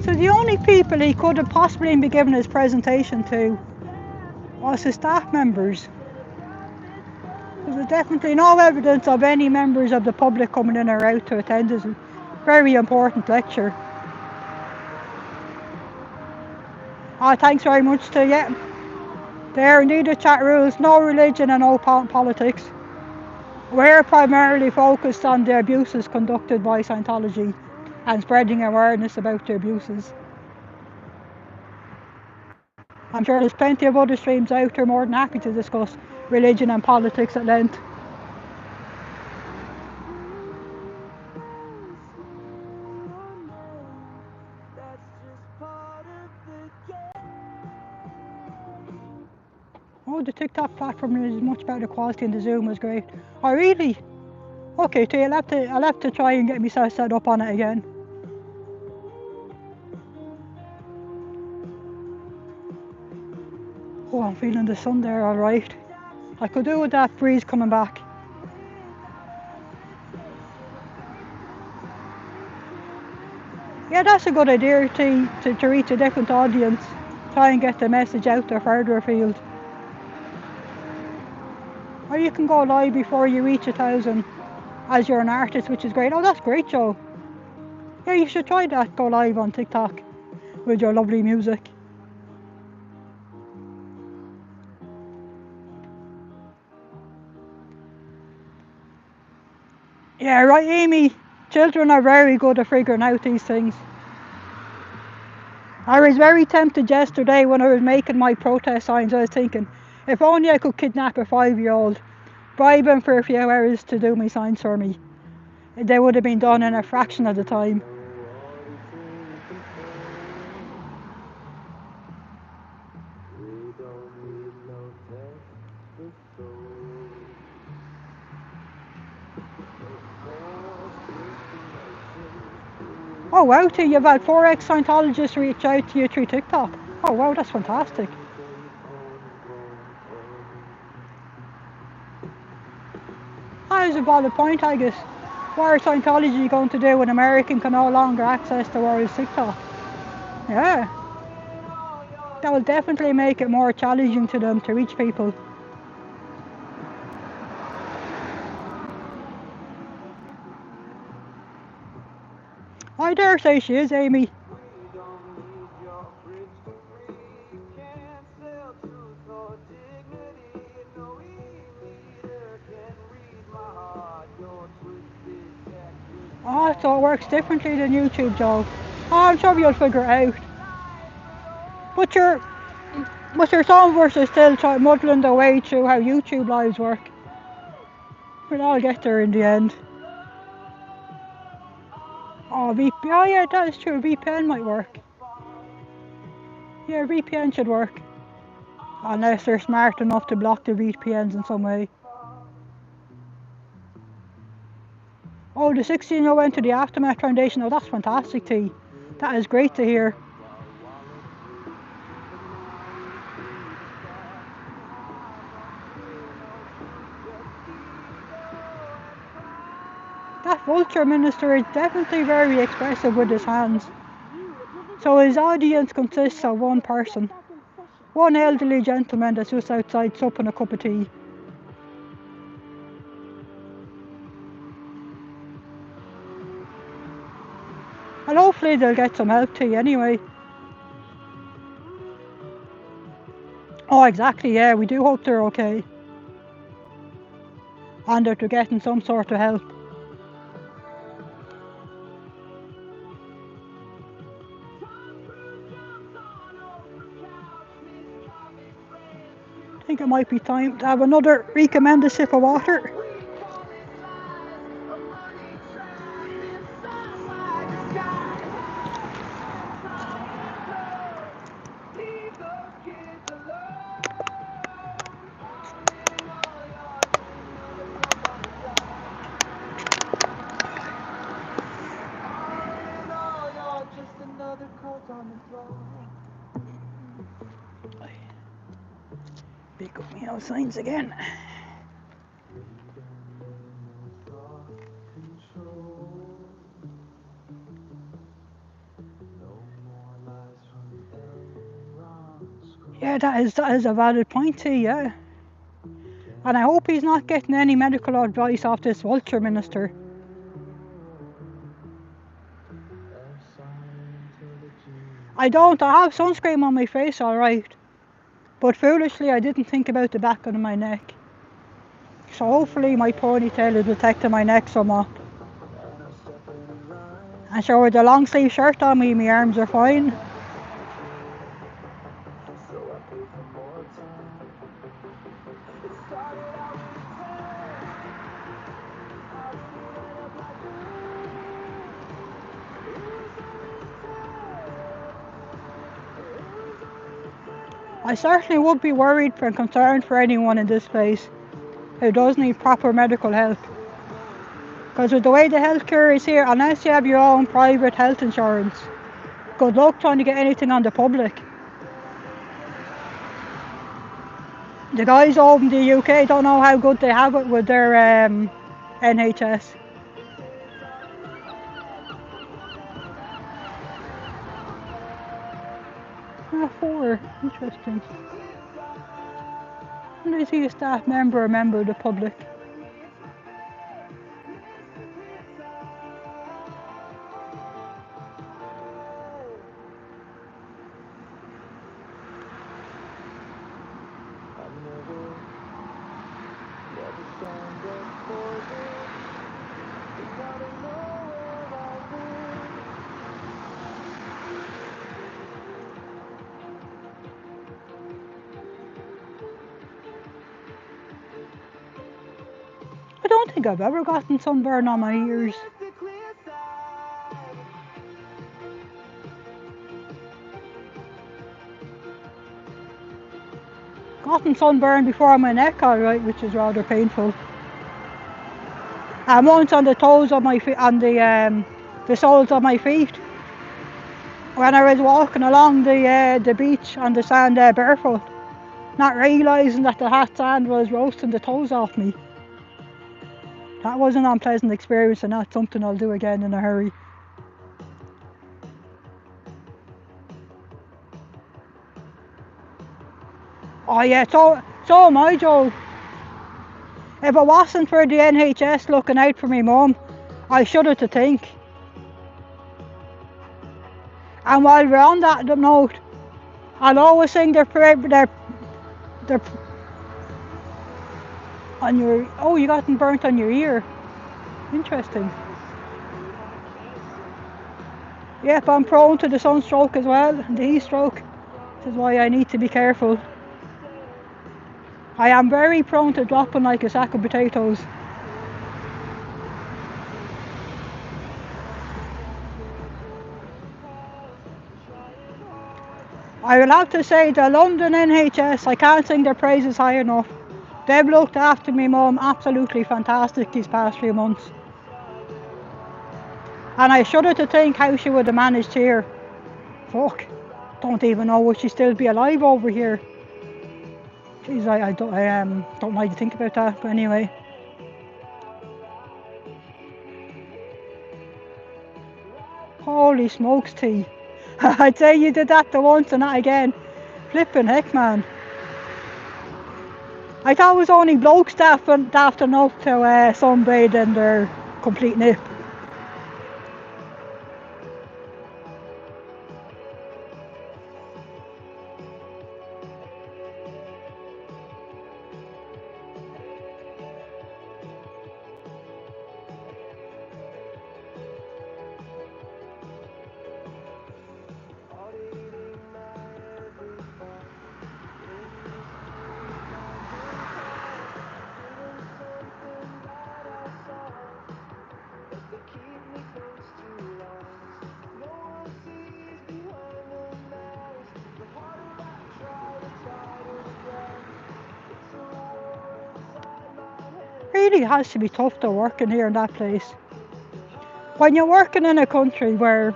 So the only people he could have possibly been given his presentation to was his staff members. There's definitely no evidence of any members of the public coming in or out to attend this very important lecture. Thanks very much to you. There indeed the chat rules, no religion and no politics. We're primarily focused on the abuses conducted by Scientology and spreading awareness about the abuses. I'm sure there's plenty of other streams out there more than happy to discuss religion and politics at length. Oh, the TikTok platform is much better quality and the Zoom was great. Oh, really? Okay, so I'll have to try and get myself set up on it again. Oh, I'm feeling the sun there, alright. I could do with that breeze coming back. Yeah, that's a good idea to reach a different audience. Try and get the message out there further afield. Or you can go live before you reach 1,000 as you're an artist, which is great. Oh, that's great, Joe. Yeah, you should try that, go live on TikTok with your lovely music. Yeah, right, Amy. Children are very good at figuring out these things. I was very tempted yesterday when I was making my protest signs. I was thinking, if only I could kidnap a 5-year-old, bribe him for a few hours to do my signs for me. They would have been done in a fraction of the time. Oh wow, T, you've had 4 ex-Scientologists reach out to you through TikTok. Oh wow, that's fantastic. That is a valid point, I guess. What are Scientology going to do when American can no longer access the world's TikTok? Yeah. That will definitely make it more challenging to them to reach people. I dare say she is, Amy. Oh, so it works differently than YouTube, Joe. Oh, I'm sure you'll figure it out. But some of us are still muddling their way through how YouTube lives work. But I'll get there in the end. Oh, oh yeah, that is true. VPN might work. Yeah, VPN should work. Unless they're smart enough to block the VPNs in some way. Oh, the 16-year-old went to the Aftermath Foundation. Oh, that's fantastic, T. That is great to hear. That vulture minister is definitely very expressive with his hands. So his audience consists of one person. One elderly gentleman that's just outside supping a cup of tea. And hopefully they'll get some help tea anyway. Oh, exactly, yeah, we do hope they're okay. And that they're getting some sort of help. I think it might be time to have another recommended sip of water. Pick up my signs again. Yeah, that is a valid point too, yeah. And I hope he's not getting any medical advice off this vulture minister. I don't. I have sunscreen on my face, alright. But foolishly, I didn't think about the back of my neck. So hopefully my ponytail is protecting my neck somewhat. And sure, with the long sleeve shirt on me, my arms are fine. I certainly would be worried and concerned for anyone in this place who does need proper medical help. Because with the way the healthcare is here, unless you have your own private health insurance, good luck trying to get anything on the public. The guys over in the UK don't know how good they have it with their NHS. Ah, 4. Interesting. And is he a staff member or a member of the public? I don't think I've ever gotten sunburn on my ears. Gotten sunburn before on my neck, alright, which is rather painful. And once on the toes of my feet, on the soles of my feet, when I was walking along the beach on the sand barefoot, not realising that the hot sand was roasting the toes off me. That was an unpleasant experience, and that's something I'll do again in a hurry. Oh yeah, so am I, Joe. If it wasn't for the NHS looking out for me mum, I shudder to think. And while we're on that note, I'll always sing their on your. Oh, you got them burnt on your ear. Interesting. Yep, I'm prone to the sunstroke as well, the heat stroke. This is why I need to be careful. I am very prone to dropping like a sack of potatoes. I will have to say the London NHS, I can't sing their praises high enough. They've looked after me mum absolutely fantastic these past few months. And I shudder to think how she would have managed here. Fuck, don't even know would she still be alive over here. Jeez, I don't like to think about that, but anyway. Holy smokes, T. I'd say you did that the once and not again. Flippin' heck, man. I thought it was only blokes daft enough to sunbathe in their complete nip. Really has to be tough to work in here in that place. When you're working in a country where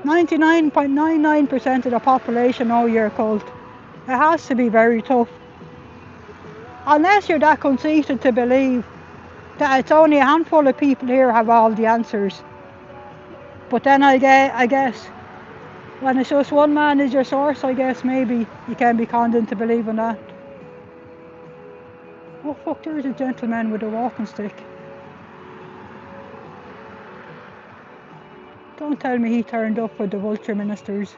99.99% of the population know you're a cult, it has to be very tough. Unless you're that conceited to believe that it's only a handful of people here have all the answers. But then I guess when it's just one man is your source, I guess maybe you can be conned into believing that. Oh fuck, there's a gentleman with a walking stick. Don't tell me he turned up for the vulture ministers.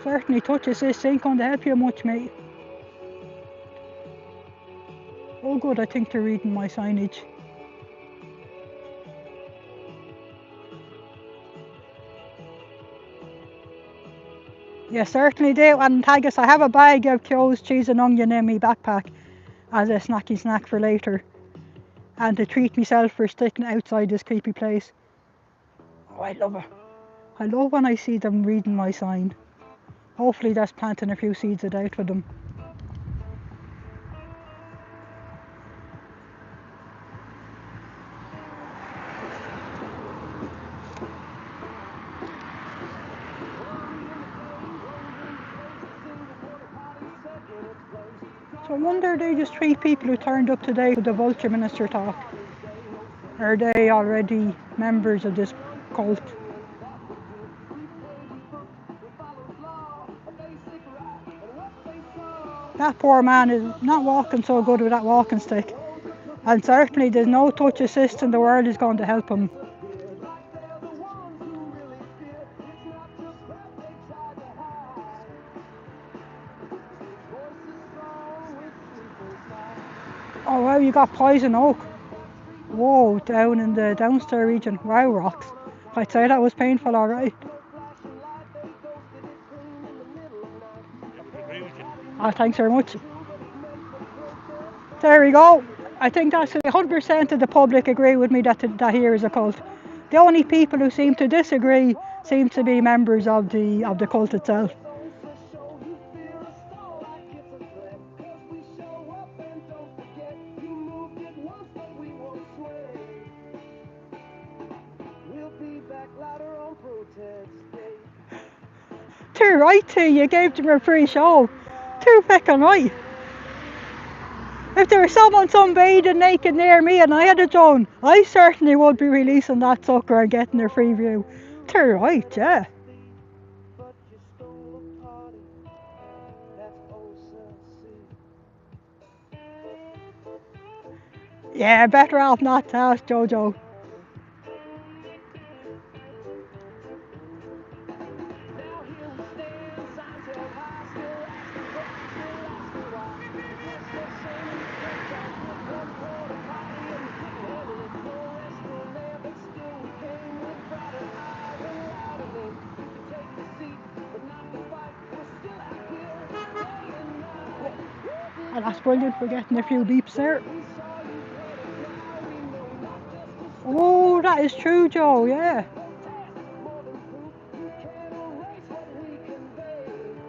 Certainly touch assist ain't going to help you much, mate. Oh good, I think they're reading my signage. You certainly do, and Haggis, I have a bag of clothes, cheese and onion in my backpack as a snacky snack for later. And to treat myself for sticking outside this creepy place. Oh, I love it. I love when I see them reading my sign. Hopefully that's planting a few seeds of doubt for them. So I wonder, are they just 3 people who turned up today for the vulture minister talk? Or are they already members of this cult? That poor man is not walking so good with that walking stick. And certainly there's no touch assist in the world is going to help him. Oh wow, you got poison oak. Whoa, down in the downstairs region. Wow, rocks. I'd say that was painful, alright. Oh, thanks very much. There we go. I think that's 100% of the public agree with me that here is a cult. The only people who seem to disagree seem to be members of the cult itself. Too right, T. You gave them a free show. Too feckin' right. If there was someone sunbathing naked near me and I had a drone, I certainly would be releasing that sucker and getting a free view. Too right, yeah. Yeah, better off not to ask Jojo. And that's brilliant, we're getting a few beeps there. Oh, that is true, Joe, yeah.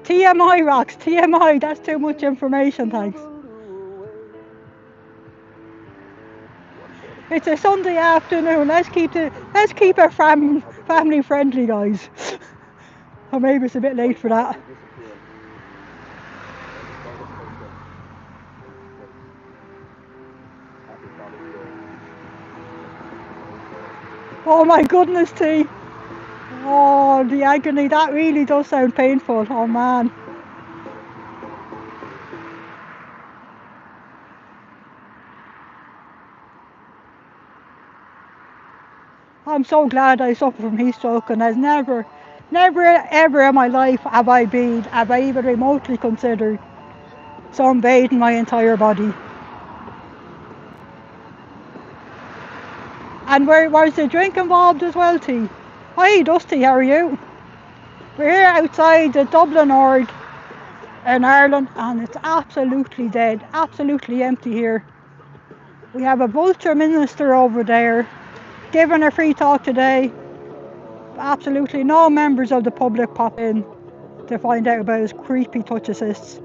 TMI, Rocks, TMI, that's too much information, thanks. It's a Sunday afternoon, let's keep it family friendly, guys. Or maybe it's a bit late for that. Oh my goodness, T. Oh, the agony, that really does sound painful, oh man. I'm so glad I suffer from heat stroke, and has never ever in my life have I even remotely considered sunbathing my entire body. And where's the drink involved as well, T? Hi Dusty, how are you? We're here outside the Dublin org in Ireland and it's absolutely dead, absolutely empty here. We have a vulture minister over there giving a free talk today. Absolutely no members of the public pop in to find out about his creepy touch assists.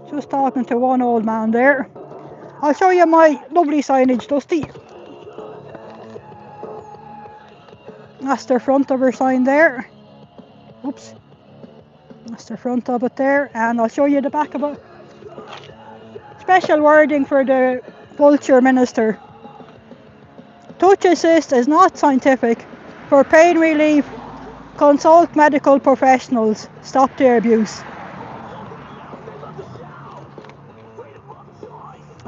Just talking to one old man there. I'll show you my lovely signage, Dusty. That's the front of her sign there. Oops. That's the front of it there, and I'll show you the back of it. Special wording for the vulture minister. Touch assist is not scientific. For pain relief, consult medical professionals. Stop the abuse.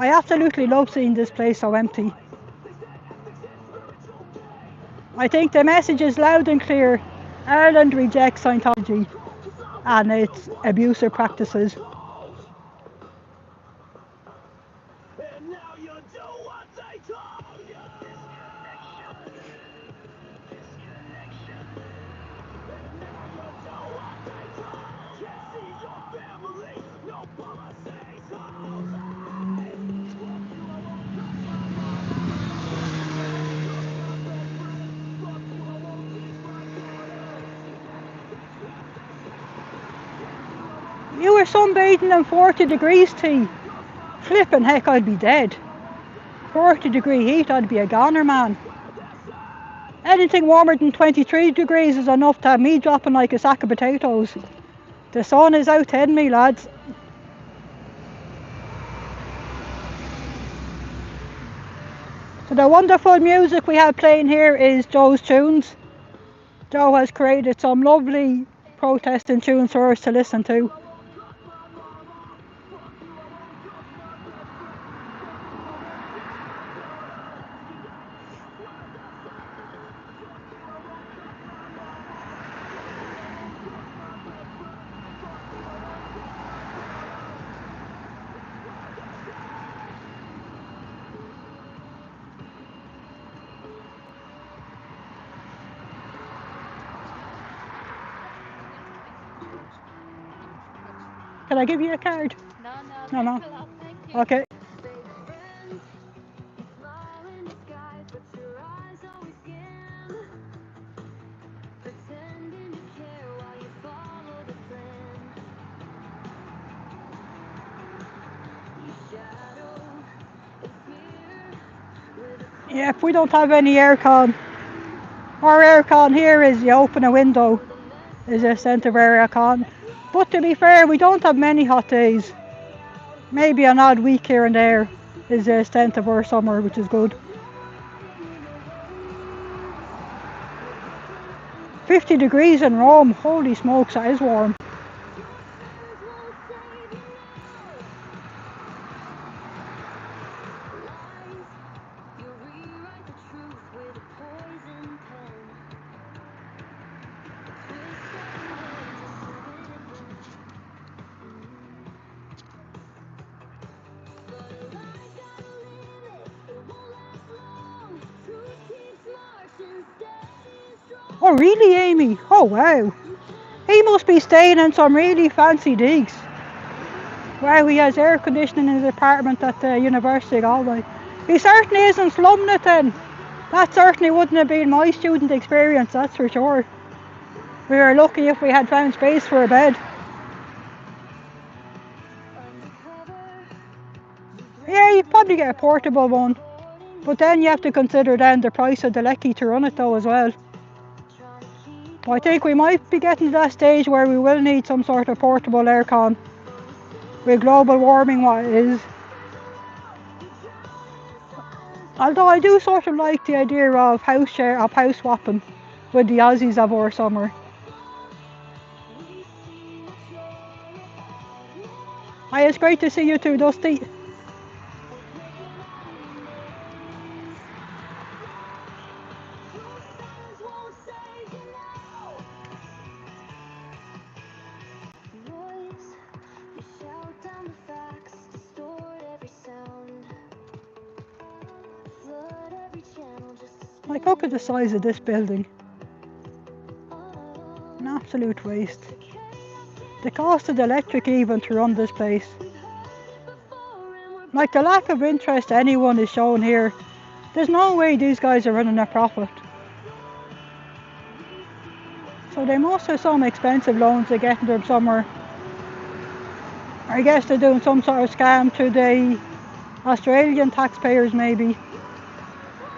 I absolutely love seeing this place so empty. I think the message is loud and clear. Ireland rejects Scientology and its abusive practices. You were sunbathing in 40 degrees T. Flippin' heck, I'd be dead. 40-degree heat, I'd be a goner, man. Anything warmer than 23 degrees is enough to have me dropping like a sack of potatoes. The sun is out heading me, lads. So the wonderful music we have playing here is Joe's tunes. Joe has created some lovely protesting tunes for us to listen to. Can I give you a card? No, No. thanks a lot, thank you. Okay. Yep, we don't have any aircon. Our aircon here is you open a window, is a centre of aircon. But to be fair, we don't have many hot days. Maybe an odd week here and there is the extent of our summer, which is good. 50 degrees in Rome, holy smokes, that is warm. Oh really, Amy? Oh wow. He must be staying in some really fancy digs. Wow, he has air conditioning in his apartment at the University of Galway. He certainly isn't slumming it then. That certainly wouldn't have been my student experience, that's for sure. We were lucky if we had found space for a bed. Yeah, you'd probably get a portable one. But then you have to consider then the price of the lecky to run it though as well. I think we might be getting to that stage where we will need some sort of portable aircon. With global warming what it is. Although I do sort of like the idea of house swapping with the Aussies of our summer. Hi, it's great to see you too, Dusty. Like, look at the size of this building. An absolute waste. The cost of the electric even to run this place. Like, the lack of interest anyone is shown here. There's no way these guys are running a profit. So they must have some expensive loans they get from somewhere. I guess they're doing some sort of scam to the Australian taxpayers maybe,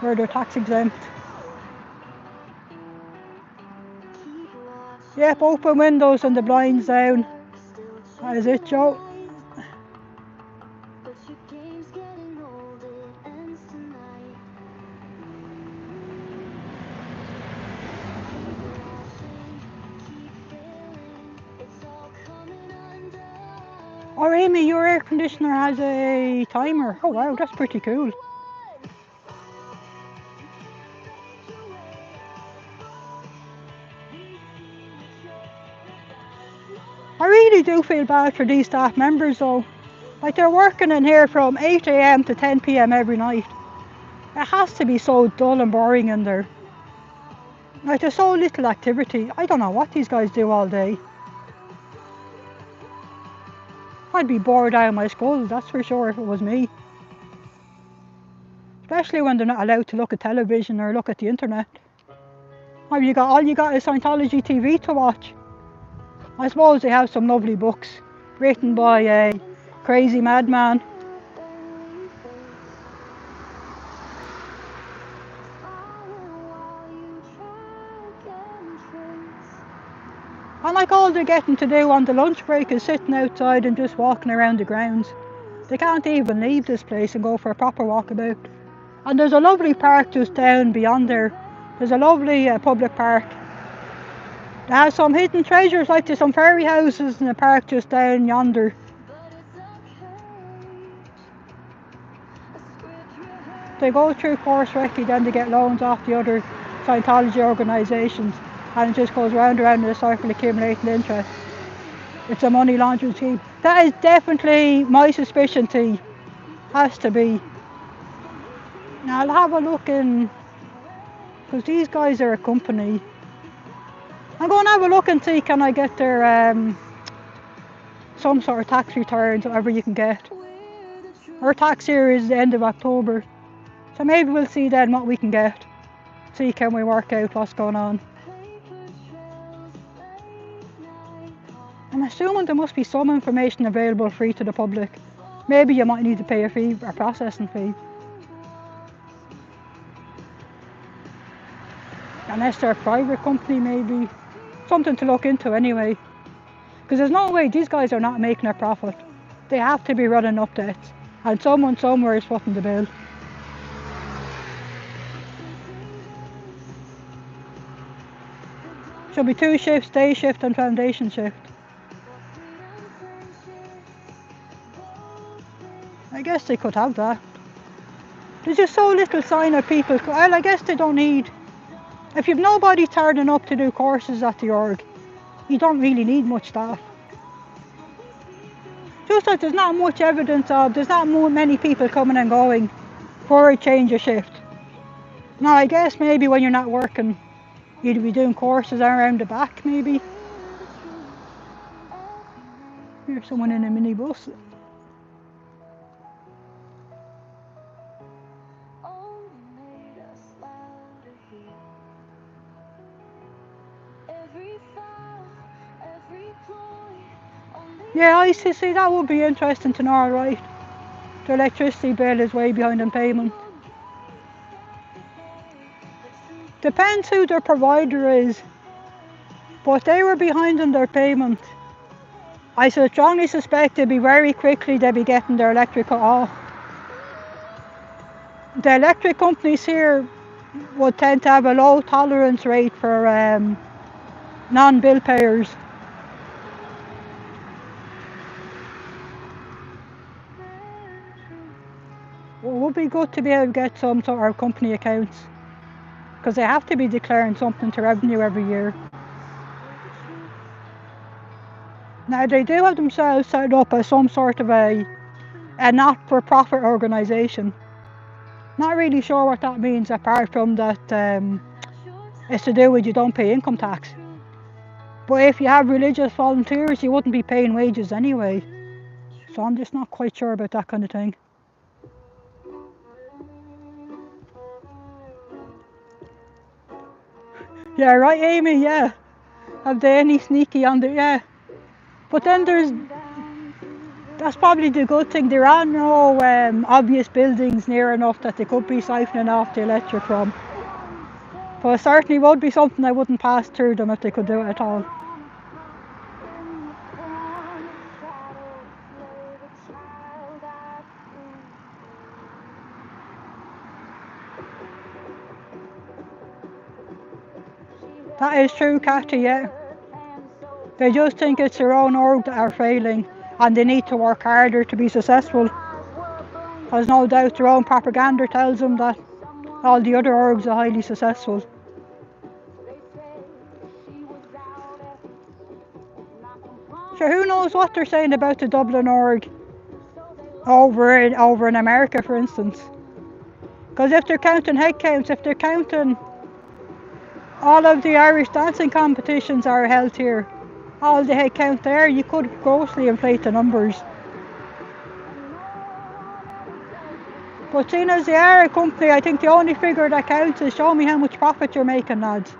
where they're tax exempt. Yep, open windows and the blinds down. That is it, Joe. Oh Amy, your air conditioner has a timer. Oh wow, that's pretty cool. I really do feel bad for these staff members though. Like they're working in here from 8 AM to 10 PM every night. It has to be so dull and boring in there. Like there's so little activity. I don't know what these guys do all day. I'd be bored out of my skull, that's for sure, if it was me. Especially when they're not allowed to look at television or look at the internet. All you got is Scientology TV to watch. I suppose they have some lovely books written by a crazy madman. And like all they're getting to do on the lunch break is sitting outside and just walking around the grounds. They can't even leave this place and go for a proper walkabout. And there's a lovely park just down beyond there. There's a lovely public park. It has some hidden treasures, like there's some fairy houses in the park just down yonder. They go through course recce, then they get loans off the other Scientology organisations, and it just goes round and round in a circle accumulating interest. It's a money laundering scheme. That is definitely my suspicion, T. Has to be. Now I'll have a look in, because these guys are a company. I'm going to have a look and see can I get their some sort of tax returns, whatever you can get. Our tax year is the end of October, so maybe we'll see then what we can get. See can we work out what's going on. I'm assuming there must be some information available free to the public. Maybe you might need to pay a fee, a processing fee. Unless they're a private company, maybe. Something to look into anyway. Because there's no way these guys are not making a profit. They have to be running updates. And someone somewhere is footing the bill. Should be 2 shifts, day shift and foundation shift. I guess they could have that. There's just so little sign of people. Well, I guess they don't need. If you've nobody turning up to do courses at the org, you don't really need much staff. Just that there's not much evidence of, there's not many people coming and going for a change of shift. Now I guess maybe when you're not working, you'd be doing courses around the back maybe. Here's someone in a minibus. Yeah, I see, that would be interesting to know, alright. The electricity bill is way behind in payment. Depends who their provider is, but they were behind in their payment. I strongly suspect they'll be very quickly they'll be getting their electric cut off. The electric companies here would tend to have a low tolerance rate for non-bill payers. It would be good to be able to get some sort of company accounts, because they have to be declaring something to revenue every year. Now they do have themselves set up as some sort of a not-for-profit organisation. Not really sure what that means, apart from that it's to do with you don't pay income tax. But if you have religious volunteers, you wouldn't be paying wages anyway. So I'm just not quite sure about that kind of thing. Yeah, right, Amy, yeah. Have they any sneaky on there? Yeah. But then that's probably the good thing. There are no obvious buildings near enough that they could be siphoning off the electric from. But it certainly would be something I wouldn't pass through them if they could do it at all. That is true, Katya, yeah. They just think it's their own org that are failing. and they need to work harder to be successful. Because no doubt their own propaganda tells them that all the other orgs are highly successful. Sure, who knows what they're saying about the Dublin org over in America, for instance. Because if they're counting head counts, if they're counting all of the Irish dancing competitions are held here, all the head count there, you could grossly inflate the numbers. But seeing as they are a company, I think the only figure that counts is show me how much profit you're making, lads.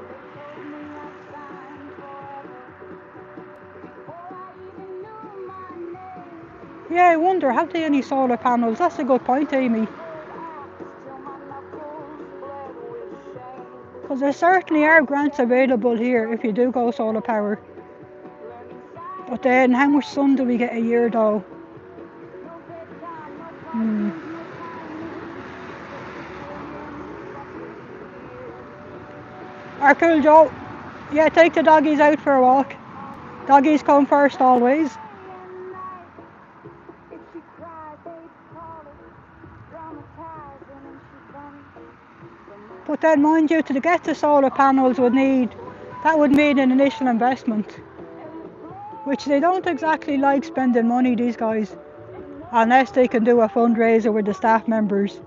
Yeah, I wonder, have they any solar panels? That's a good point, Amy. Because there certainly are grants available here if you do go solar power. But then, how much sun do we get a year though? Alright, cool, Joe. Yeah, take the doggies out for a walk. Doggies come first always. But then, mind you, to get the solar panels would mean an initial investment, which they don't exactly like spending money, these guys, unless they can do a fundraiser with the staff members.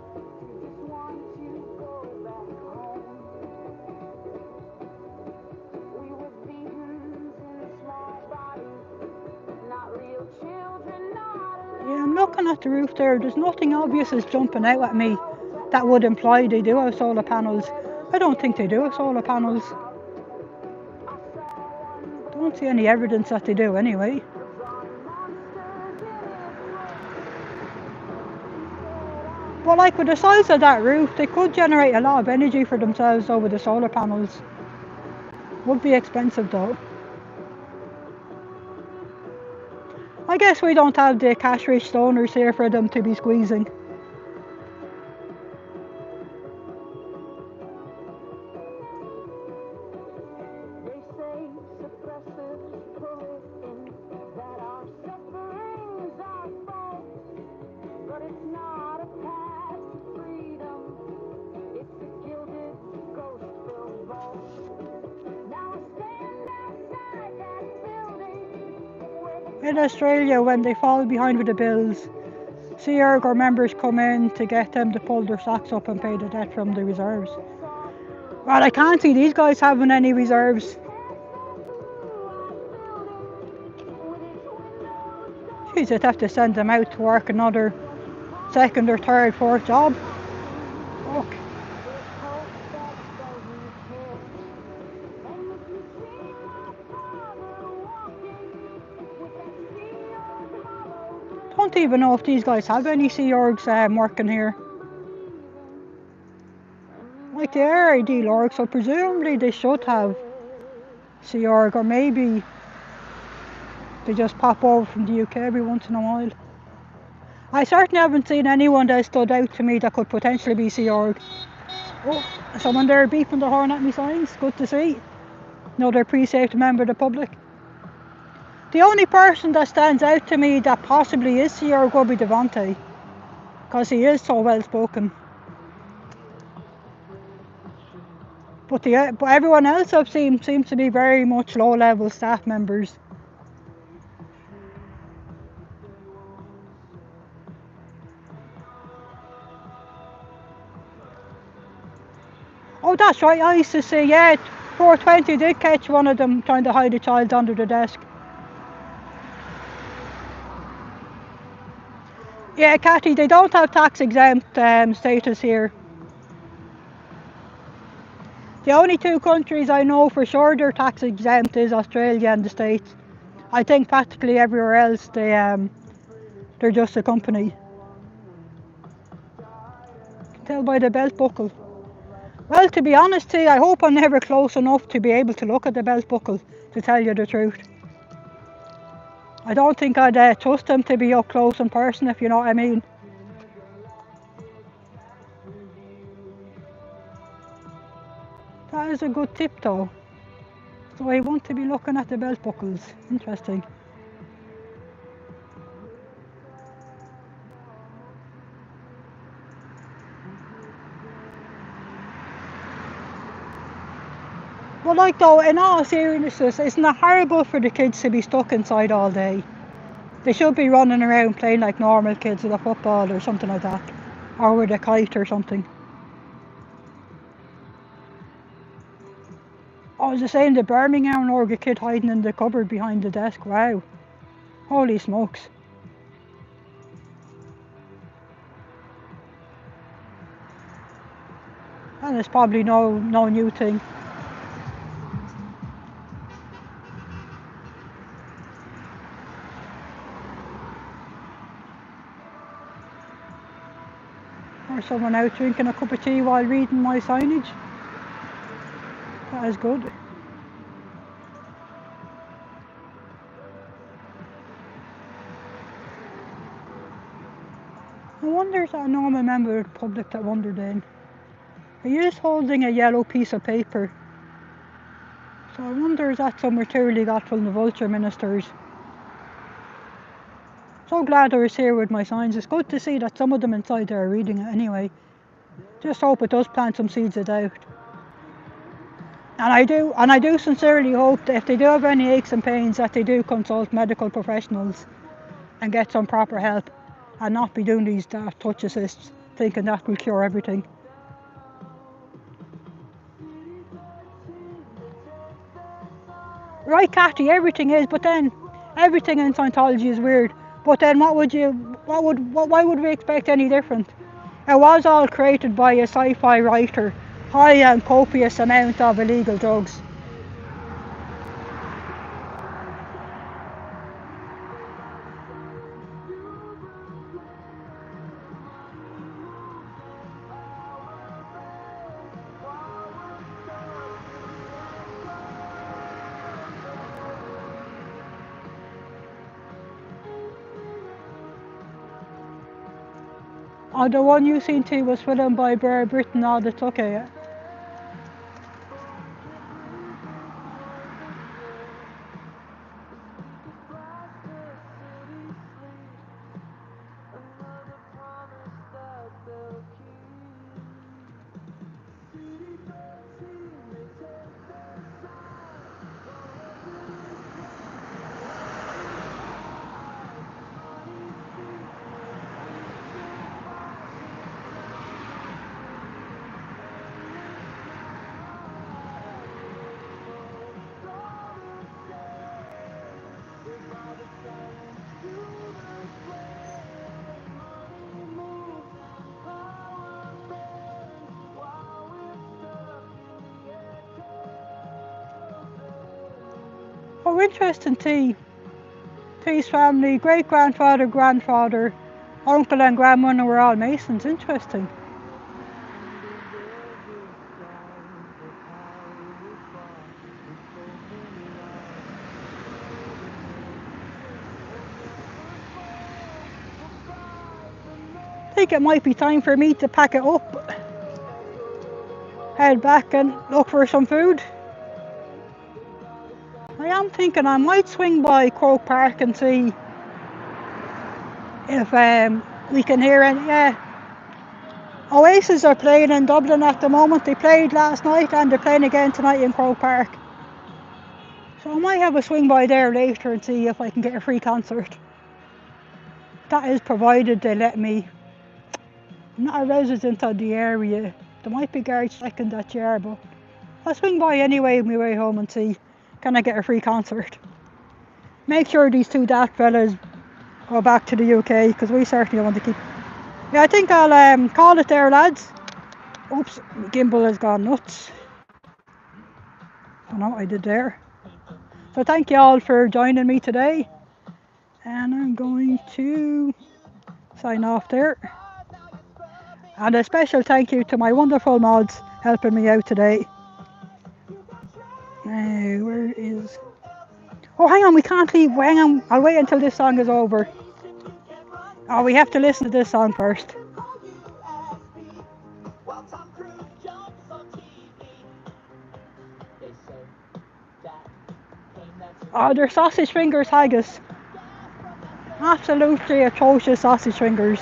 Yeah, I'm looking at the roof there. There's nothing obvious is jumping out at me that would imply they do have solar panels. I don't think they do have solar panels. Don't see any evidence that they do anyway. But like with the size of that roof, they could generate a lot of energy for themselves over the solar panels. Would be expensive though. I guess we don't have the cash-rich stoners here for them to be squeezing. In Australia, when they fall behind with the bills, Sea Org members come in to get them to pull their socks up and pay the debt from the reserves. Well, I can't see these guys having any reserves. Jeez, I'd have to send them out to work another second or third, fourth job. Fuck. Don't even know if these guys have any Sea Orgs working here. Like they are ideal orgs, so presumably they should have Sea Org, or maybe they just pop over from the UK every once in a while. I certainly haven't seen anyone that stood out to me that could potentially be Sea Org. Oh, someone there beeping the horn at me signs, good to see. Another pre-saved member of the public. The only person that stands out to me that possibly is Sea Org will be Devante, because he is so well spoken. But everyone else I've seen seems to be very much low-level staff members. Oh, that's right, I used to see, yeah, 420 did catch one of them trying to hide a child under the desk. Yeah, Cathy, they don't have tax exempt status here. The only two countries I know for sure they're tax exempt is Australia and the States. I think practically everywhere else they're just a company. Can tell by the belt buckle. Well, to be honest to you, I hope I'm never close enough to be able to look at the belt buckle, to tell you the truth. I don't think I'd trust them to be up close in person, if you know what I mean. That is a good tip though. So I want to be looking at the belt buckles. Interesting. But like though, in all seriousness, isn't it horrible for the kids to be stuck inside all day? They should be running around playing like normal kids with a football or something like that. Or with a kite or something. I was just saying the Birmingham Orga kid hiding in the cupboard behind the desk. Wow. Holy smokes. And it's probably no new thing. Or someone out drinking a cup of tea while reading my signage. That is good. I wonder if that normal member of the public that wandered in. He is holding a yellow piece of paper. So I wonder is that some material he got from the vulture ministers. So glad I was here with my signs. It's good to see that some of them inside there are reading it anyway. Just hope it does plant some seeds of doubt. And I do sincerely hope that if they do have any aches and pains that they do consult medical professionals and get some proper help and not be doing these daft touch assists thinking that will cure everything. Right, Cathy, everything is, but then everything in Scientology is weird. But then why would we expect any different? It was all created by a sci-fi writer, high and copious amount of illegal drugs. Oh, the one you seen too was filmed by Bear Britain, all the tuck it. Oh, interesting tea. Tea's family, great-grandfather, grandfather, uncle and grandmother were all Masons. Interesting. I think it might be time for me to pack it up, head back and look for some food. I am thinking I might swing by Croke Park and see if we can hear any. Yeah, Oasis are playing in Dublin at the moment. They played last night and they're playing again tonight in Croke Park. So I might have a swing by there later and see if I can get a free concert. That is provided they let me. I'm not a resident of the area. There might be guards checking that year, but I'll swing by anyway on my way home and see can I get a free concert. Make sure these two daft fellas go back to the UK because we certainly want to keep. Yeah, I think I'll call it there, lads. Oops, my gimbal has gone nuts. I don't know what I did there. So thank you all for joining me today. And I'm going to sign off there. And a special thank you to my wonderful mods helping me out today. Where is... Oh, hang on, we can't leave. Hang on, I'll wait until this song is over. Oh, we have to listen to this song first. Oh, they're sausage fingers haggis. Absolutely atrocious sausage fingers.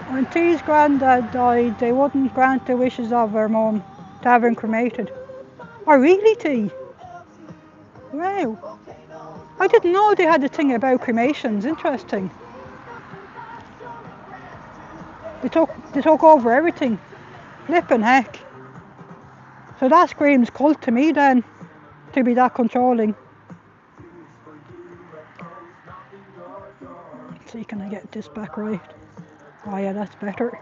When T's granddad died, they wouldn't grant the wishes of her mum to have him cremated. Oh, really, T? Wow. I didn't know they had a thing about cremations. Interesting. They took over everything. Flippin' heck. So that screams cult to me then, to be that controlling. Let's see, can I get this back right? Oh yeah, that's better.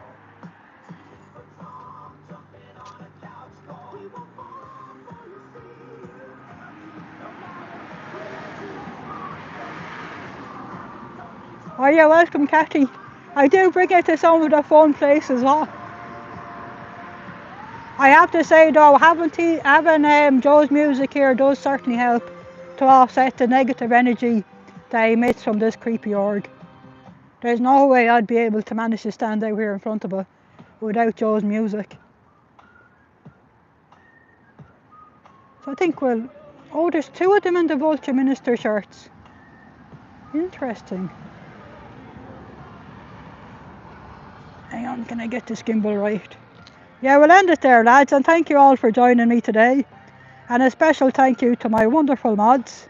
Oh yeah, welcome Cathy. I do bring it to some of the fun places, huh? I have to say though, having Joe's music here does certainly help to offset the negative energy that emits from this creepy org. There's no way I'd be able to manage to stand out here in front of it without Joe's music. So I think oh, there's two of them in the Vulture Minister shirts. Interesting. Hang on, can I get this gimbal right? Yeah, we'll end it there, lads, and thank you all for joining me today. And a special thank you to my wonderful mods.